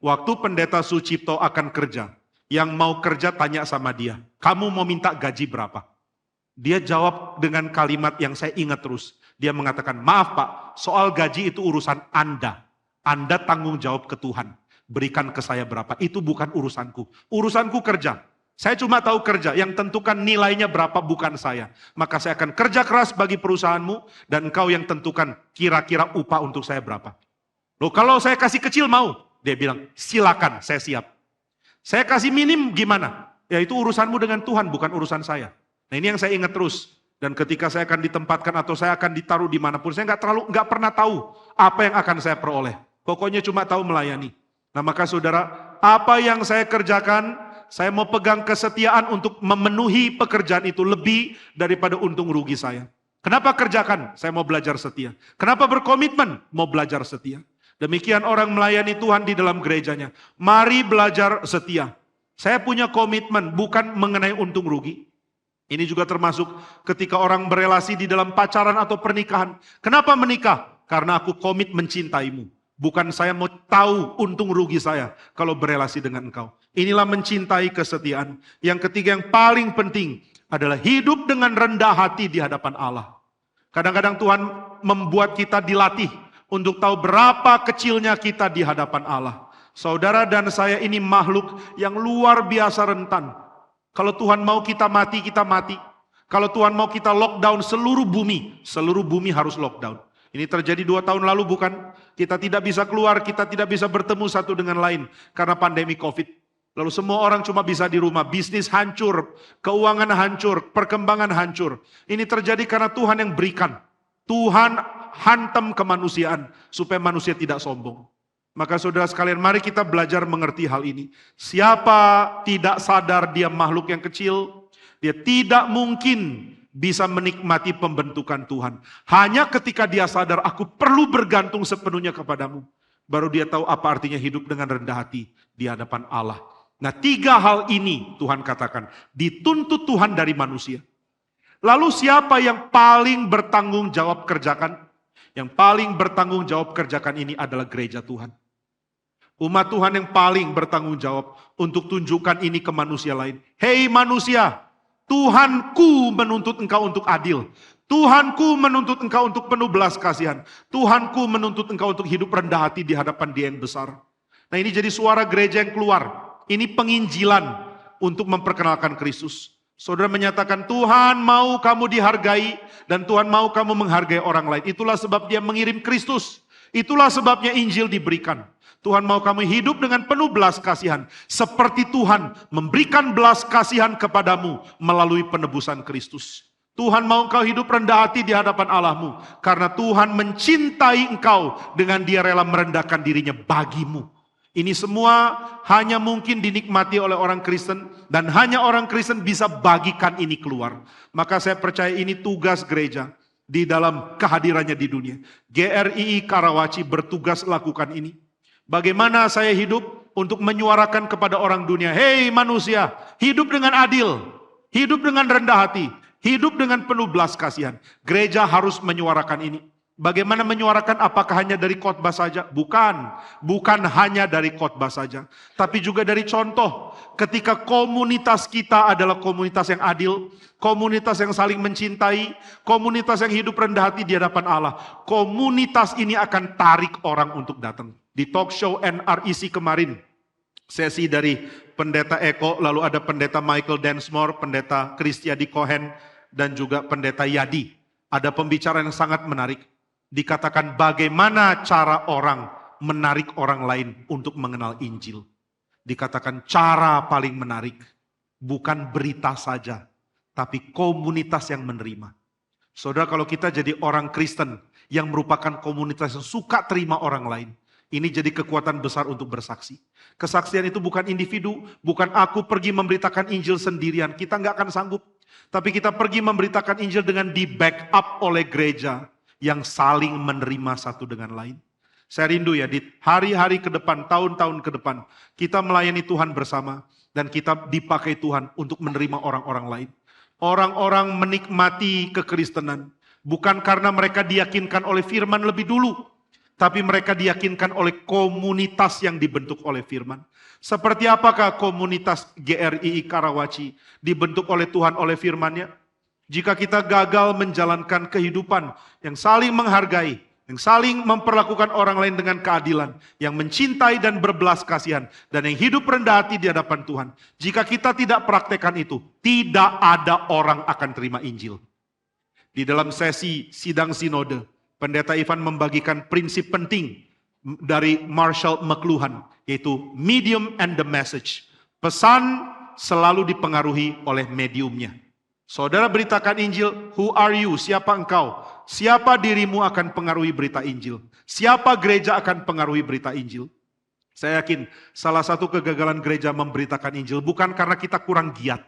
Waktu pendeta Sucipto akan kerja, yang mau kerja tanya sama dia, kamu mau minta gaji berapa? Dia jawab dengan kalimat yang saya ingat terus. Dia mengatakan, maaf Pak, soal gaji itu urusan Anda. Anda tanggung jawab ke Tuhan. Berikan ke saya berapa, itu bukan urusanku. Urusanku kerja. Saya cuma tahu kerja, yang tentukan nilainya berapa bukan saya. Maka saya akan kerja keras bagi perusahaanmu, dan engkau yang tentukan kira-kira upah untuk saya berapa. Loh kalau saya kasih kecil mau? Dia bilang, silakan, saya siap. Saya kasih minim gimana? Ya itu urusanmu dengan Tuhan, bukan urusan saya. Nah ini yang saya ingat terus. Dan ketika saya akan ditempatkan atau saya akan ditaruh dimanapun, saya nggak pernah tahu apa yang akan saya peroleh. Pokoknya cuma tahu melayani. Nah maka saudara, apa yang saya kerjakan, saya mau pegang kesetiaan untuk memenuhi pekerjaan itu lebih daripada untung rugi saya. Kenapa kerjakan? Saya mau belajar setia. Kenapa berkomitmen? Mau belajar setia. Demikian orang melayani Tuhan di dalam gerejanya. Mari belajar setia. Saya punya komitmen bukan mengenai untung rugi. Ini juga termasuk ketika orang berelasi di dalam pacaran atau pernikahan. Kenapa menikah? Karena aku komit mencintaimu. Bukan saya mau tahu untung rugi saya kalau berelasi dengan engkau. Inilah mencintai kesetiaan. Yang ketiga yang paling penting adalah hidup dengan rendah hati di hadapan Allah. Kadang-kadang Tuhan membuat kita dilatih untuk tahu berapa kecilnya kita di hadapan Allah. Saudara dan saya ini makhluk yang luar biasa rentan. Kalau Tuhan mau kita mati, kita mati. Kalau Tuhan mau kita lockdown seluruh bumi harus lockdown. Ini terjadi 2 tahun lalu bukan? Kita tidak bisa keluar, kita tidak bisa bertemu satu dengan lain karena pandemi COVID. Lalu semua orang cuma bisa di rumah, bisnis hancur, keuangan hancur, perkembangan hancur. Ini terjadi karena Tuhan yang berikan. Tuhan hantam kemanusiaan supaya manusia tidak sombong. Maka saudara sekalian, mari kita belajar mengerti hal ini. Siapa tidak sadar dia makhluk yang kecil, dia tidak mungkin bisa menikmati pembentukan Tuhan. Hanya ketika dia sadar, aku perlu bergantung sepenuhnya kepadamu. Baru dia tahu apa artinya hidup dengan rendah hati di hadapan Allah. Nah 3 hal ini Tuhan katakan, dituntut Tuhan dari manusia. Lalu siapa yang paling bertanggung jawab kerjakan? Yang paling bertanggung jawab kerjakan ini adalah gereja Tuhan. Umat Tuhan yang paling bertanggung jawab untuk tunjukkan ini ke manusia lain. Hei manusia, Tuhanku menuntut engkau untuk adil. Tuhanku menuntut engkau untuk penuh belas kasihan. Tuhanku menuntut engkau untuk hidup rendah hati di hadapan Dia yang besar. Nah ini jadi suara gereja yang keluar. Ini penginjilan untuk memperkenalkan Kristus. Saudara menyatakan Tuhan mau kamu dihargai dan Tuhan mau kamu menghargai orang lain. Itulah sebab Dia mengirim Kristus. Itulah sebabnya Injil diberikan. Tuhan mau kamu hidup dengan penuh belas kasihan. Seperti Tuhan memberikan belas kasihan kepadamu melalui penebusan Kristus. Tuhan mau engkau hidup rendah hati di hadapan Allahmu. Karena Tuhan mencintai engkau dengan Dia rela merendahkan dirinya bagimu. Ini semua hanya mungkin dinikmati oleh orang Kristen. Dan hanya orang Kristen bisa bagikan ini keluar. Maka saya percaya ini tugas gereja di dalam kehadirannya di dunia. GRII Karawaci bertugas lakukan ini. Bagaimana saya hidup untuk menyuarakan kepada orang dunia. Hei manusia, hidup dengan adil. Hidup dengan rendah hati. Hidup dengan penuh belas kasihan. Gereja harus menyuarakan ini. Bagaimana menyuarakan? Apakah hanya dari khotbah saja? Bukan. Bukan hanya dari khotbah saja. Tapi juga dari contoh. Ketika komunitas kita adalah komunitas yang adil. Komunitas yang saling mencintai. Komunitas yang hidup rendah hati di hadapan Allah. Komunitas ini akan tarik orang untuk datang. Di talk show NREC kemarin. Sesi dari Pendeta Eko, lalu ada Pendeta Michael Densmore, Pendeta Kristiadi Cohen, dan juga Pendeta Yadi. Ada pembicaraan yang sangat menarik. Dikatakan bagaimana cara orang menarik orang lain untuk mengenal Injil. Dikatakan cara paling menarik, bukan berita saja, tapi komunitas yang menerima. Saudara, kalau kita jadi orang Kristen yang merupakan komunitas yang suka terima orang lain, ini jadi kekuatan besar untuk bersaksi. Kesaksian itu bukan individu, bukan aku pergi memberitakan Injil sendirian. Kita nggak akan sanggup. Tapi kita pergi memberitakan Injil dengan di backup oleh gereja yang saling menerima satu dengan lain. Saya rindu ya di hari-hari ke depan, tahun-tahun ke depan, kita melayani Tuhan bersama dan kita dipakai Tuhan untuk menerima orang-orang lain. Orang-orang menikmati kekristenan bukan karena mereka diyakinkan oleh firman lebih dulu, tapi mereka diyakinkan oleh komunitas yang dibentuk oleh firman. Seperti apakah komunitas GRII Karawaci dibentuk oleh Tuhan oleh firman-Nya? Jika kita gagal menjalankan kehidupan yang saling menghargai, yang saling memperlakukan orang lain dengan keadilan, yang mencintai dan berbelas kasihan, dan yang hidup rendah hati di hadapan Tuhan. Jika kita tidak praktekkan itu, tidak ada orang akan terima Injil. Di dalam sesi sidang sinode, Pendeta Ivan membagikan prinsip penting dari Marshall McLuhan, yaitu medium and the message. Pesan selalu dipengaruhi oleh mediumnya. Saudara beritakan Injil, who are you? Siapa engkau? Siapa dirimu akan pengaruhi berita Injil? Siapa gereja akan pengaruhi berita Injil? Saya yakin salah satu kegagalan gereja memberitakan Injil bukan karena kita kurang giat.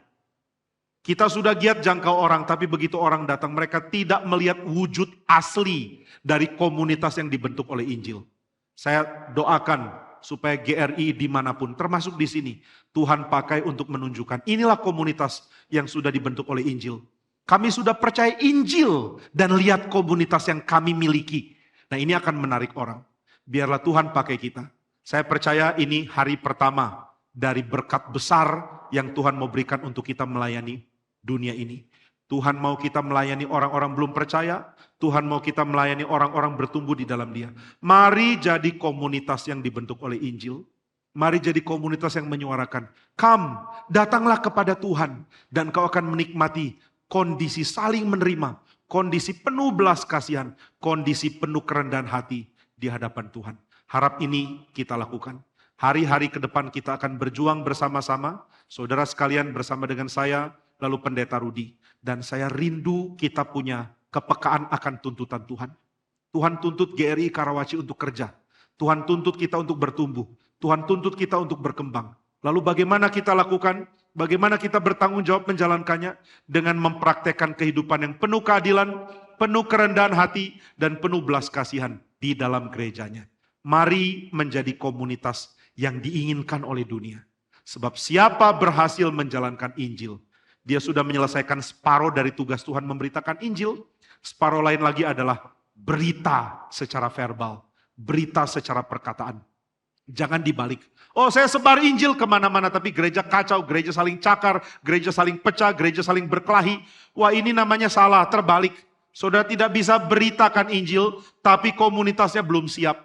Kita sudah giat jangkau orang, tapi begitu orang datang, mereka tidak melihat wujud asli dari komunitas yang dibentuk oleh Injil. Saya doakan supaya GRI dimanapun, termasuk di sini, Tuhan pakai untuk menunjukkan inilah komunitas yang sudah dibentuk oleh Injil. Kami sudah percaya Injil dan lihat komunitas yang kami miliki. Nah, ini akan menarik orang. Biarlah Tuhan pakai kita. Saya percaya ini hari pertama dari berkat besar yang Tuhan mau berikan untuk kita melayani dunia ini. Tuhan mau kita melayani orang-orang belum percaya. Tuhan mau kita melayani orang-orang bertumbuh di dalam Dia. Mari jadi komunitas yang dibentuk oleh Injil. Mari jadi komunitas yang menyuarakan. Come, datanglah kepada Tuhan. Dan kau akan menikmati kondisi saling menerima. Kondisi penuh belas kasihan. Kondisi penuh kerendahan hati di hadapan Tuhan. Harap ini kita lakukan. Hari-hari ke depan kita akan berjuang bersama-sama. Saudara sekalian bersama dengan saya, lalu Pendeta Rudi. Dan saya rindu kita punya kepekaan akan tuntutan Tuhan. Tuhan tuntut GRI Karawaci untuk kerja. Tuhan tuntut kita untuk bertumbuh. Tuhan tuntut kita untuk berkembang. Lalu bagaimana kita lakukan? Bagaimana kita bertanggung jawab menjalankannya? Dengan mempraktekkan kehidupan yang penuh keadilan, penuh kerendahan hati, dan penuh belas kasihan di dalam gerejanya. Mari menjadi komunitas yang diinginkan oleh dunia. Sebab siapa berhasil menjalankan Injil, dia sudah menyelesaikan separuh dari tugas Tuhan memberitakan Injil. Separuh lain lagi adalah berita secara verbal. Berita secara perkataan. Jangan dibalik. Oh, saya sebar Injil kemana-mana, tapi gereja kacau, gereja saling cakar, gereja saling pecah, gereja saling berkelahi. Wah, ini namanya salah, terbalik. Saudara tidak bisa beritakan Injil, tapi komunitasnya belum siap.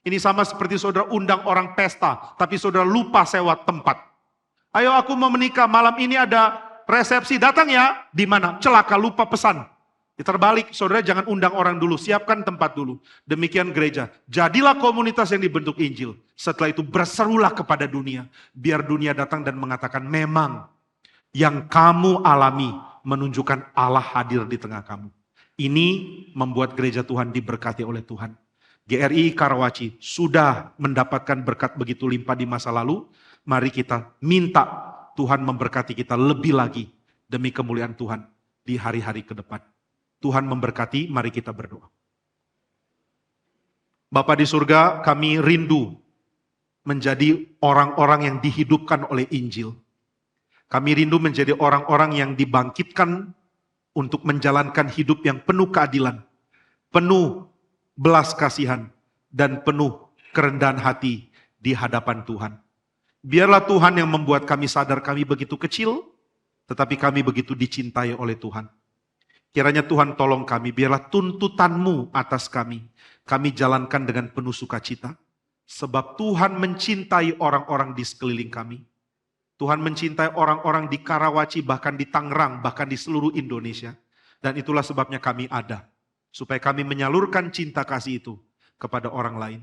Ini sama seperti saudara undang orang pesta, tapi saudara lupa sewa tempat. Ayo aku mau menikah, malam ini ada resepsi, datang ya. Di mana? Celaka, lupa pesan. Terbalik, saudara jangan undang orang dulu, siapkan tempat dulu. Demikian gereja. Jadilah komunitas yang dibentuk Injil. Setelah itu berserulah kepada dunia. Biar dunia datang dan mengatakan, memang yang kamu alami menunjukkan Allah hadir di tengah kamu. Ini membuat gereja Tuhan diberkati oleh Tuhan. GRI Karawaci sudah mendapatkan berkat begitu limpah di masa lalu. Mari kita minta Tuhan memberkati kita lebih lagi demi kemuliaan Tuhan di hari-hari ke depan. Tuhan memberkati, mari kita berdoa. Bapa di surga, kami rindu menjadi orang-orang yang dihidupkan oleh Injil. Kami rindu menjadi orang-orang yang dibangkitkan untuk menjalankan hidup yang penuh keadilan, penuh belas kasihan, dan penuh kerendahan hati di hadapan Tuhan. Biarlah Tuhan yang membuat kami sadar kami begitu kecil, tetapi kami begitu dicintai oleh Tuhan. Kiranya Tuhan tolong kami, biarlah tuntutan-Mu atas kami jalankan dengan penuh sukacita. Sebab Tuhan mencintai orang-orang di sekeliling kami. Tuhan mencintai orang-orang di Karawaci, bahkan di Tangerang, bahkan di seluruh Indonesia. Dan itulah sebabnya kami ada. Supaya kami menyalurkan cinta kasih itu kepada orang lain.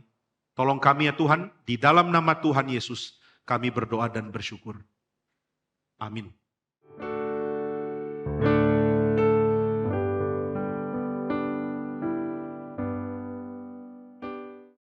Tolong kami ya Tuhan, di dalam nama Tuhan Yesus, kami berdoa dan bersyukur. Amin.